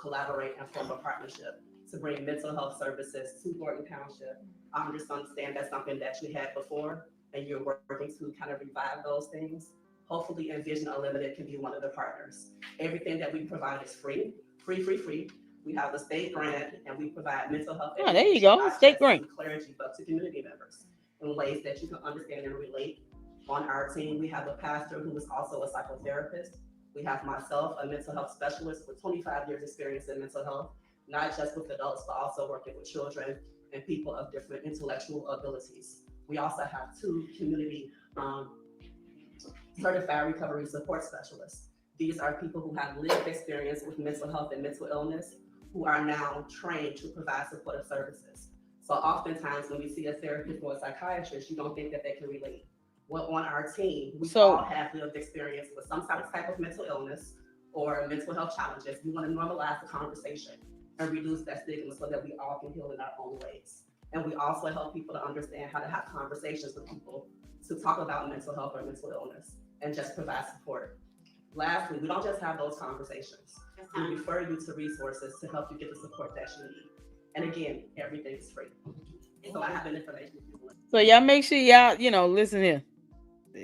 collaborate and form a partnership to bring mental health services to Thornton Township. I understand that's something that you had before, and you're working to kind of revive those things. Hopefully, Envision Unlimited can be one of the partners. Everything that we provide is free. We have the state grant, and we provide mental health. Oh, there you go, state grant. To clergy, but to community members in ways that you can understand and relate. On our team, we have a pastor who is also a psychotherapist. We have myself, a mental health specialist with 25 years experience in mental health, not just with adults, but also working with children and people of different intellectual abilities. We also have 2 community certified recovery support specialists. These are people who have lived experience with mental health and mental illness, who are now trained to provide supportive services. So oftentimes when we see a therapist or a psychiatrist, you don't think that they can relate. Well, on our team, we all have lived experience with some type of mental illness or mental health challenges. We want to normalize the conversation and reduce that stigma so that we all can heal in our own ways. And we also help people to understand how to have conversations with people to talk about mental health or mental illness and just provide support. Lastly, we don't just have those conversations. We refer you to resources to help you get the support that you need. And again, everything is free. So I have an information. So y'all make sure y'all, listen here.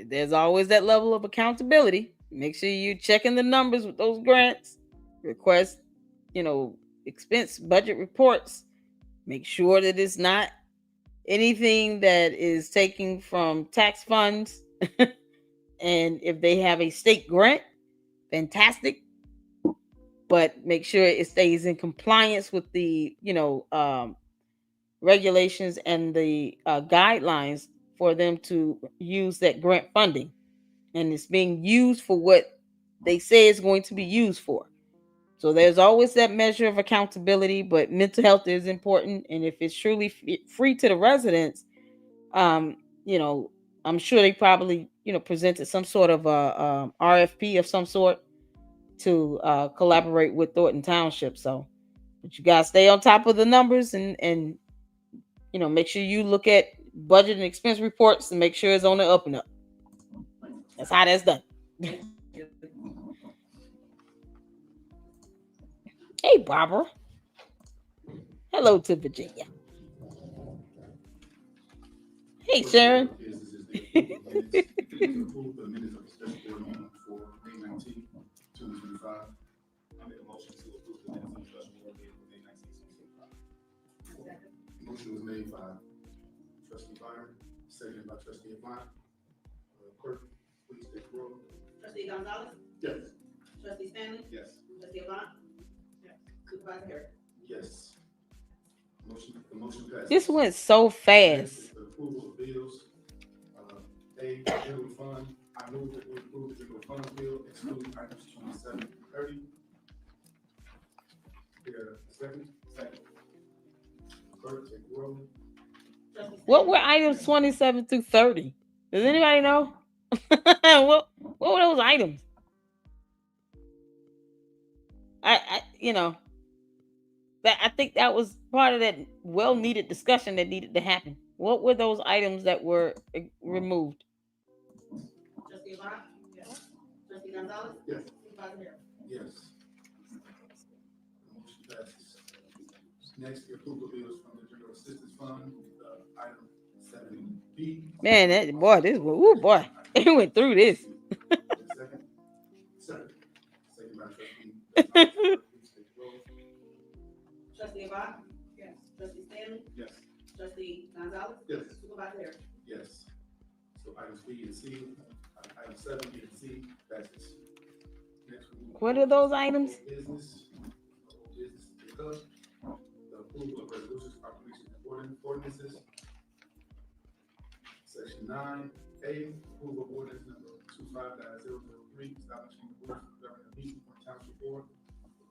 There's always that level of accountability. Make sure you checking the numbers with those grants. Request, expense budget reports. Make sure that it's not anything that is taken from tax funds. And if they have a state grant, fantastic. But make sure it stays in compliance with the, regulations and the guidelines for them to use that grant funding. And it's being used for what they say it's going to be used for. So there's always that measure of accountability, but mental health is important. And if it's truly free to the residents, I'm sure they probably, presented some sort of RFP of some sort to collaborate with Thornton Township. So, but you guys stay on top of the numbers and make sure you look at budget and expense reports and make sure it's on the up and up. That's how that's done. Hey, Barbara. Hello to Virginia. Hey, Sharon. Approve the minutes of the special board meeting for May 19th, 2025. I make a motion to approve the minutes of the special board meeting for May 19th, 2025. Motion was made by trustee Byron, seconded by trustee Avant. Clerk, please take the roll. Trustee Gonzalez? Yes. Trustee Stanley? Yes. Trustee Avant? Yes. Supervisor Harris? Yes. The motion passes. This went so fast. Next is the approval of bills. A, general fund. I move that we approve the general fund bill, excluding items 27 through 30. Here, second. Second. Clerk, take the roll. Trustee What Stanley? were items 27 through 30? Does anybody know? what were those items? I that I think that was part of that well-needed discussion that needed to happen. What were those items that were removed? Trustee Avant? Yes. Trustee Gonzalez? Yes. Supervisor Harris? Yes. Motion passes. Next, the approval of bills from the general assistance fund, item 7B. Man, it went through this. Second. Second. Second by trustee. Please take the roll. Trustee Avant? Yes. Trustee Stanley? Yes. Trustee Gonzalez? Yes. Supervisor Harris? Yes. So items B and C, item 7, B and C, passes. Next, we move What are those items? Business. Business to pick up. The approval of resolutions, proclamations, and ordinances. Section 9A, approval of ordinance number 25-003, establishing the board of governing meeting for Township Board,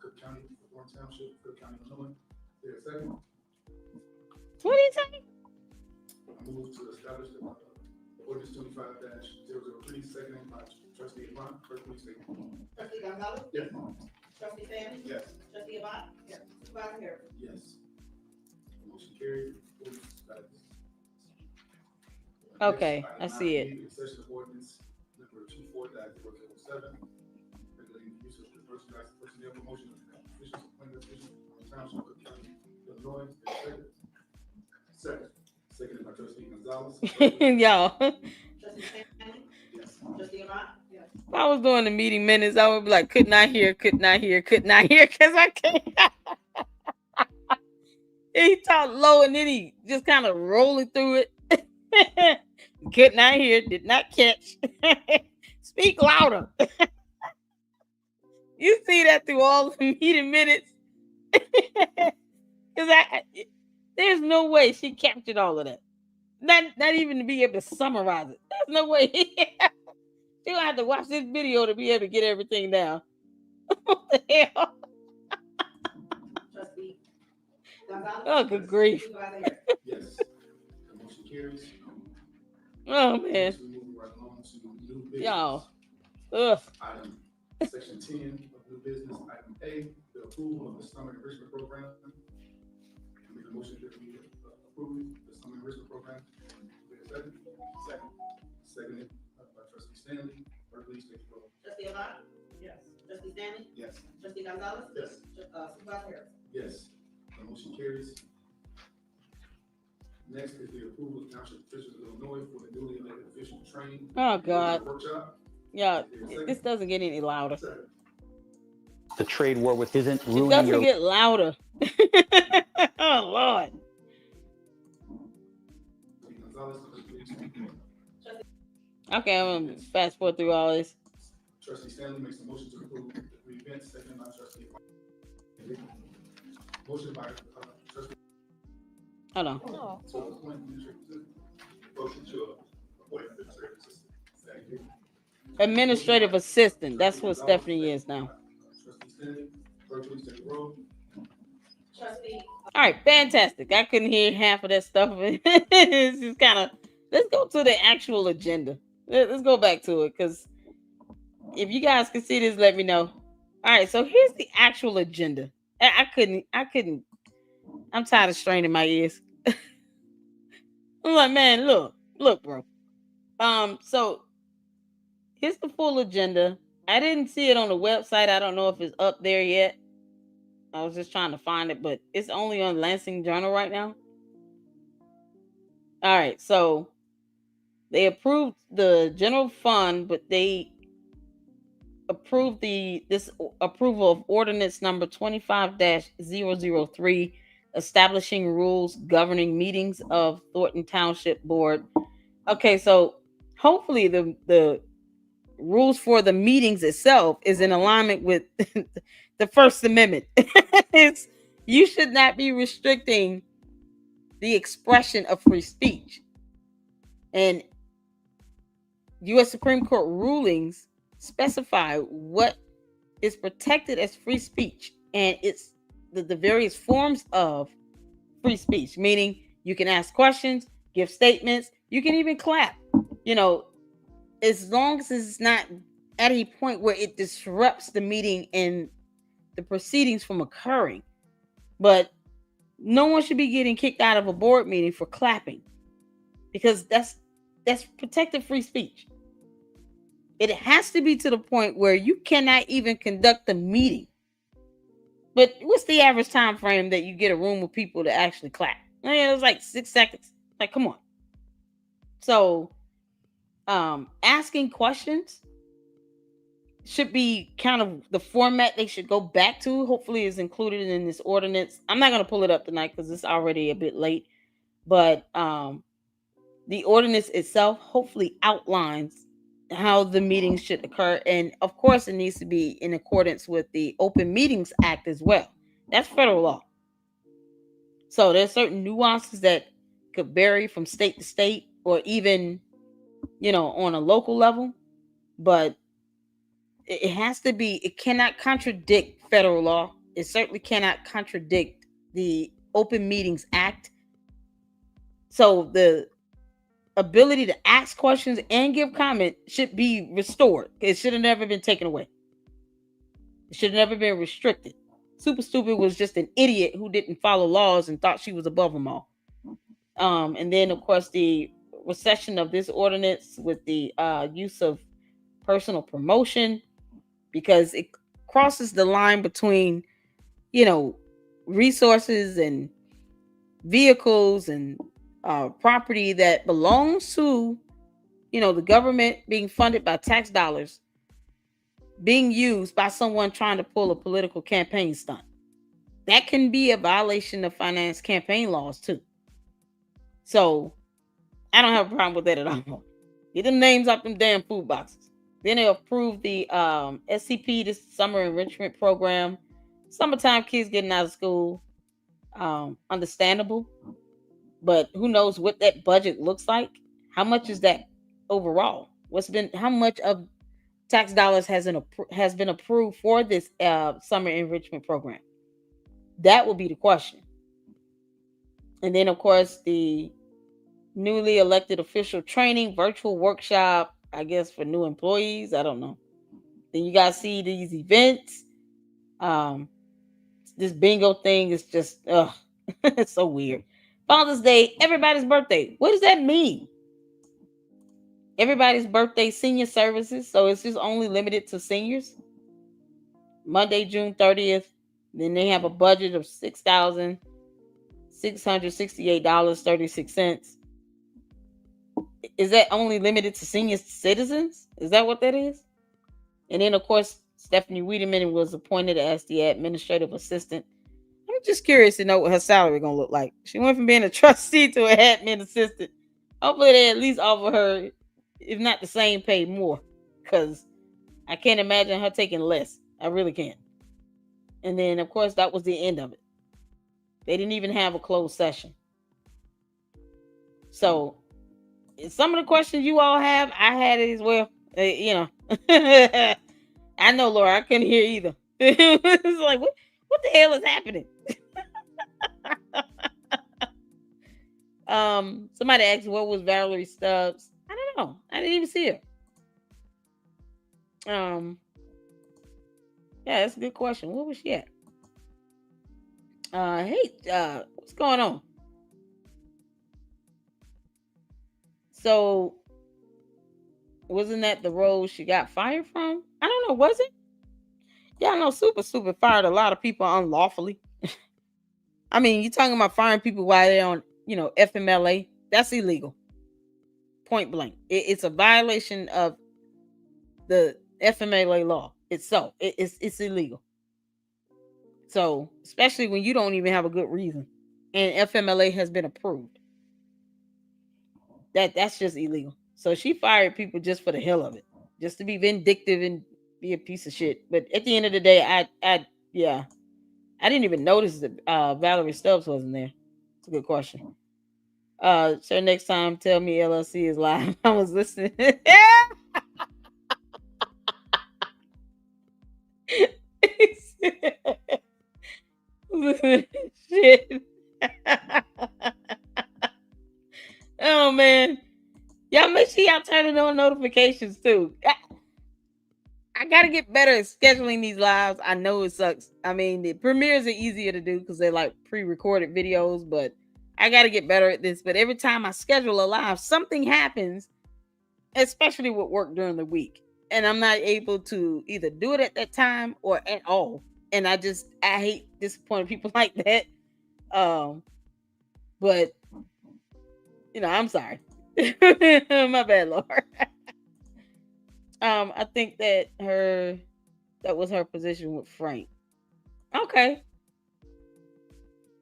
Cook County, Thornton Township, Cook County, Illinois. Is there a second? What did he say? I move to establish the ordinance 25-003, seconded by trustee Avant. Clerk, please take the roll. Trustee Gonzalez? Yes. Trustee Stanley? Yes. Trustee Avant? Yes. Supervisor Harris? Yes. Motion carried. Ordinance passes. Okay, Next, I item see it. 9B, Concession ordinance number 24-007, regulating the use of personalized personnel promotion of officials, appointed officials from Township, Cook County, Illinois. Second. Seconded by trustee Gonzalez. Y'all, Trustee Stanley? Yes. Trustee Avant? Yes. if I was doing the meeting minutes, I would be like, could not hear, because I can't. He talked low and then he just kind of rolling through it. Could not hear, did not catch. Speak louder. You see that through all the meeting minutes. Because there's no way she captured all of that. Not even to be able to summarize it. There's no way. She's gonna have to watch this video to be able to get everything down. What the hell? Trustee Gonzalez? Oh, good grief. Supervisor Harris? Yes. The motion carries. Oh, man. Next, we move right along to new business. Y'all. Ugh. Item section 10 of new business, item A, the approval of the summer enrichment program. Make a motion that we approve the summer enrichment program. Second. Second. Seconded by trustee Stanley. Clerk, please take the roll. Trustee Avant? Yes. Trustee Stanley? Yes. Trustee Gonzalez? Yes. Supervisor Harris? Yes. The motion carries. Next is the approval of township officials of Illinois for the newly elected official training. Oh, God. Workshop. Yeah, this doesn't get any louder. Second. The trade war with isn't It ruining doesn't your get louder. Oh, Lord. Gonzalez, please. Okay, I'm gonna fast forward through all this. Trustee Stanley makes a motion to approve the three events, second by trustee. Motion by trustee. Hold on. To appoint administrative. Motion to appoint administrative assistant. Second. Administrative assistant. That's what Stephanie is now. Trustee Stanley, clerk, please take the roll. Trustee All right, fantastic. I couldn't hear half of that stuff. It's just kind of, let's go to the actual agenda. Let's go back to it, because if you guys can see this, let me know. All right, so here's the actual agenda. I couldn't. I'm tired of straining my ears. I'm like, man, look, bro. So here's the full agenda. I didn't see it on the website. I don't know if it's up there yet. I was just trying to find it, but it's only on Lansing Journal right now. All right, so they approved the general fund, but they approved this approval of ordinance number 25-003 establishing rules governing meetings of Thornton Township Board. Okay, so hopefully the rules for the meetings itself is in alignment with the First Amendment. You should not be restricting the expression of free speech. And U.S. Supreme Court rulings specify what is protected as free speech, and it's the various forms of free speech, meaning you can ask questions, give statements, you can even clap, as long as it's not at a point where it disrupts the meeting and the proceedings from occurring. But no one should be getting kicked out of a board meeting for clapping, because that's protected free speech. It has to be to the point where you cannot even conduct the meeting. But what's the average time frame that you get a room of people to actually clap? It was like 6 seconds. Like, come on. So asking questions should be kind of the format they should go back to. Hopefully is included in this ordinance. I'm not going to pull it up tonight because it's already a bit late. But the ordinance itself hopefully outlines how the meetings should occur. And of course, it needs to be in accordance with the Open Meetings Act as well. That's federal law. So there's certain nuances that could vary from state to state, or even, on a local level. But it has to be, it cannot contradict federal law. It certainly cannot contradict the Open Meetings Act. So the ability to ask questions and give comment should be restored. It should have never been taken away. It should have never been restricted. Super Stupid was just an idiot who didn't follow laws and thought she was above them all. And then, of course, the recession of this ordinance with the use of personal promotion, because it crosses the line between, resources and vehicles and property that belongs to, the government, being funded by tax dollars, being used by someone trying to pull a political campaign stunt. That can be a violation of finance campaign laws too. So I don't have a problem with that at all. Get them names off them damn food boxes. Then they approved the SCP, this summer enrichment program. Summertime kids getting out of school. Understandable. But who knows what that budget looks like? How much is that overall? How much of tax dollars has been approved for this summer enrichment program? That will be the question. And then, of course, the newly elected official training virtual workshop, I guess, for new employees. I don't know. Then you guys see these events. This bingo thing is just, it's so weird. Father's Day, everybody's birthday. What does that mean? Everybody's birthday, senior services. So it's just only limited to seniors. Monday, June 30th. Then they have a budget of $6,668.36. Is that only limited to senior citizens? Is that what that is? And then, of course, Stephanie Wiedeman was appointed as the administrative assistant. I'm just curious to know what her salary going to look like. She went from being a trustee to an admin assistant. Hopefully they at least offer her, if not the same, pay more. Because I can't imagine her taking less. I really can't. And then, of course, that was the end of it. They didn't even have a closed session. So, some of the questions you all have, I had it as well. I know, Laura, I couldn't hear either. It's like, what the hell is happening? Somebody asked, what was Valerie Stubbs? I don't know. I didn't even see her. Yeah, that's a good question. What was she at? Hey, what's going on? So, wasn't that the role she got fired from? I don't know. Was it? Yeah, I know Super Stupid fired a lot of people unlawfully. I mean, you talking about firing people while they're on, FMLA? That's illegal. Point blank. It's a violation of the FMLA law. It's illegal. So, especially when you don't even have a good reason, and FMLA has been approved, that's just illegal. So she fired people just for the hell of it, just to be vindictive and be a piece of shit. But at the end of the day, yeah, I didn't even notice that Valerie Stubbs wasn't there. It's a good question. So next time, tell me LLC is live. I was listening. Shit. Oh man, y'all make sure y'all turning on notifications too. I gotta get better at scheduling these lives. I know it sucks. I mean, the premieres are easier to do because they're like pre-recorded videos, but I gotta get better at this. But every time I schedule a live, something happens, especially with work during the week, and I'm not able to either do it at that time or at all. And I hate disappointing people like that. But I'm sorry. My bad, Lord. I think that was her position with Frank. Okay.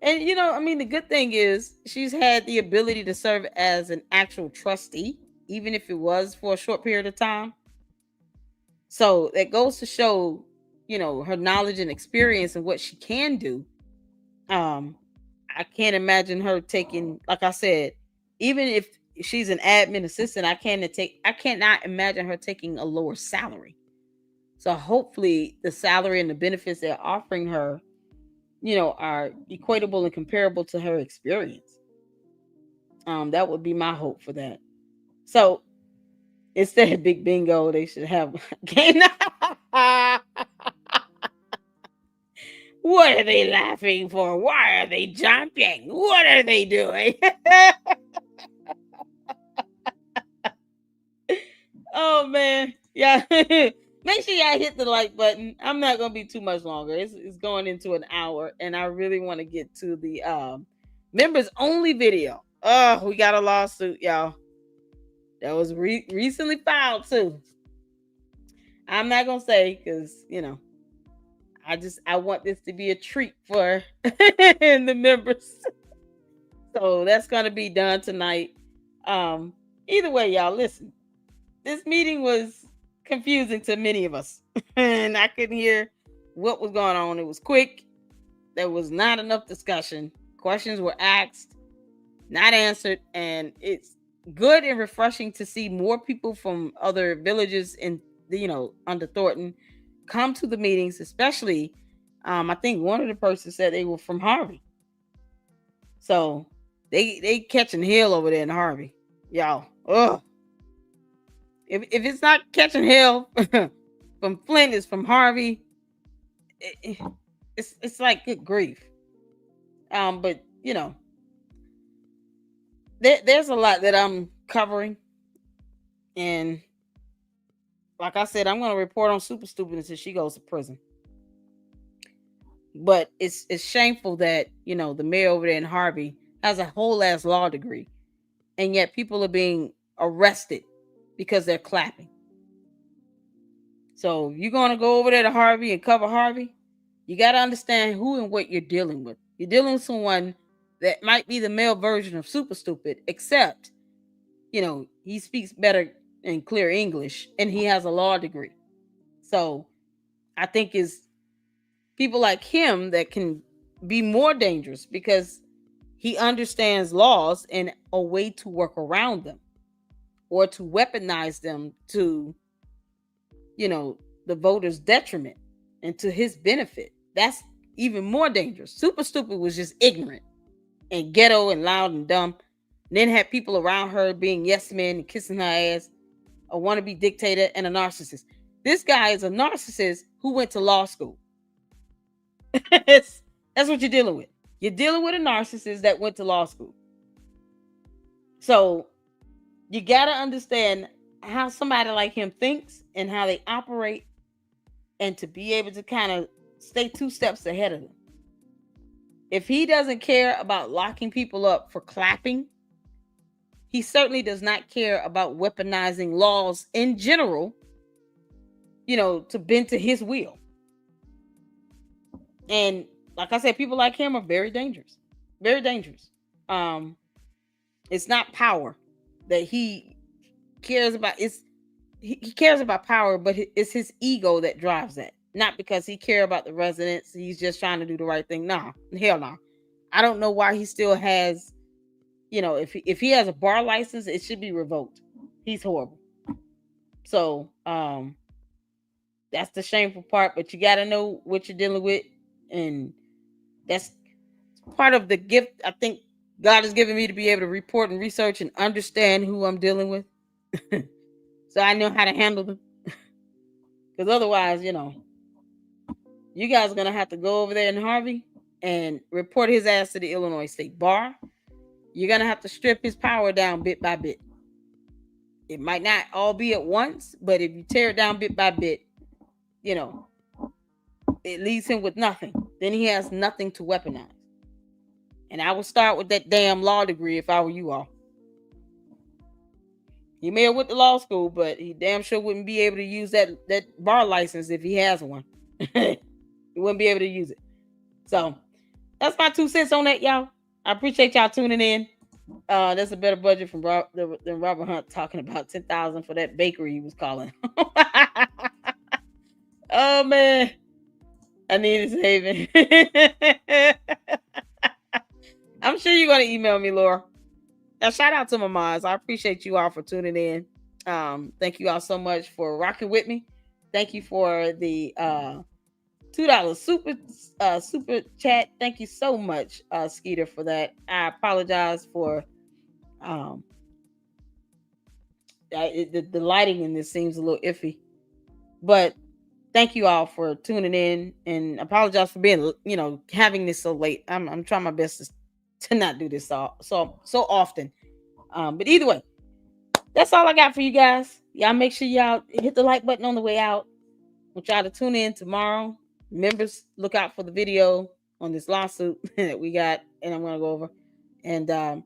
And I mean, the good thing is she's had the ability to serve as an actual trustee, even if it was for a short period of time. So that goes to show, her knowledge and experience and what she can do. I can't imagine her taking, like I said, even if she's an admin assistant, I cannot imagine her taking a lower salary. So hopefully the salary and the benefits they're offering her, are equatable and comparable to her experience. That would be my hope for that. So instead of big bingo, they should have game. What are they laughing for? Why are they jumping? What are they doing? Oh man, yeah. Make sure y'all hit the like button. I'm not gonna be too much longer. It's going into an hour, and I really want to get to the members only video. Oh, we got a lawsuit, y'all. That was recently filed too. I'm not gonna say because I want this to be a treat for the members. So that's gonna be done tonight. Either way, y'all listen. This meeting was confusing to many of us, and I couldn't hear what was going on. It was quick. There was not enough discussion. Questions were asked, not answered, and it's good and refreshing to see more people from other villages in under Thornton come to the meetings. Especially, I think one of the persons said they were from Harvey, so they catching hell over there in Harvey, y'all. Ugh. If it's not catching hell from Flint, it's from Harvey. It's like good grief. But there's a lot that I'm covering, and like I said, I'm gonna report on Super Stupid until she goes to prison. But it's shameful that the mayor over there in Harvey has a whole ass law degree, and yet people are being arrested because they're clapping. So you're going to go over there to Harvey and cover Harvey, you got to understand who and what you're dealing with. You're dealing with someone that might be the male version of Super Stupid, except, he speaks better and clear English and he has a law degree. So I think it's people like him that can be more dangerous because he understands laws and a way to work around them or to weaponize them to the voters' detriment and to his benefit. That's even more dangerous. Super Stupid was just ignorant and ghetto and loud and dumb. And then had people around her being yes men and kissing her ass, a wannabe dictator and a narcissist. This guy is a narcissist who went to law school. That's what you're dealing with. You're dealing with a narcissist that went to law school. So you got to understand how somebody like him thinks and how they operate. and to be able to kind of stay 2 steps ahead of them. If he doesn't care about locking people up for clapping, he certainly does not care about weaponizing laws in general, to bend to his will. And like I said, people like him are very dangerous. Very dangerous. It's not power that he cares about. He cares about power, but it's his ego that drives that. Not because he cares about the residents. He's just trying to do the right thing. Nah, hell no. I don't know why he still has, if he has a bar license, it should be revoked. He's horrible. So, that's the shameful part, but you got to know what you're dealing with. And that's part of the gift I think God has given me, to be able to report and research and understand who I'm dealing with. So I know how to handle them. Because otherwise, you guys are going to have to go over there in Harvey and report his ass to the Illinois State Bar. You're going to have to strip his power down bit by bit. It might not all be at once, but if you tear it down bit by bit, it leaves him with nothing. Then he has nothing to weaponize. And I would start with that damn law degree if I were you all. He may have went to law school, but he damn sure wouldn't be able to use that bar license if he has one. He wouldn't be able to use it. So that's my 2 cents on that, y'all. I appreciate y'all tuning in. That's a better budget than Robert Hunt talking about $10,000 for that bakery he was calling. Oh man, I need a saving. I'm sure you're gonna email me, Laura. Now, shout out to my moms. I appreciate you all for tuning in. Thank you all so much for rocking with me. Thank you for the $2 super chat. Thank you so much, Skeeter, for that. I apologize for the lighting in this seems a little iffy, but thank you all for tuning in, and apologize for being, having this so late. I'm trying my best to not do this so often. But either way, that's all I got for you guys. Y'all make sure y'all hit the like button on the way out. I want y'all to tune in tomorrow. Members, look out for the video on this lawsuit that we got, and I'm going to go over. And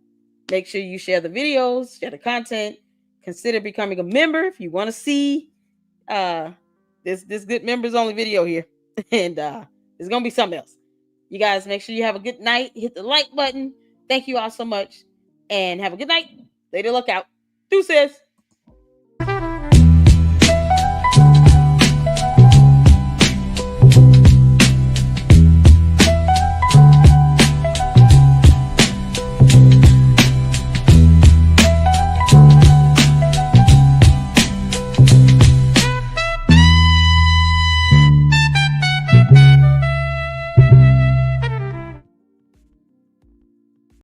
make sure you share the videos, share the content. Consider becoming a member if you want to see this good members only video here. And there's going to be something else. You guys make sure you have a good night. Hit the like button. Thank you all so much. And have a good night. Later, look out. Deuces.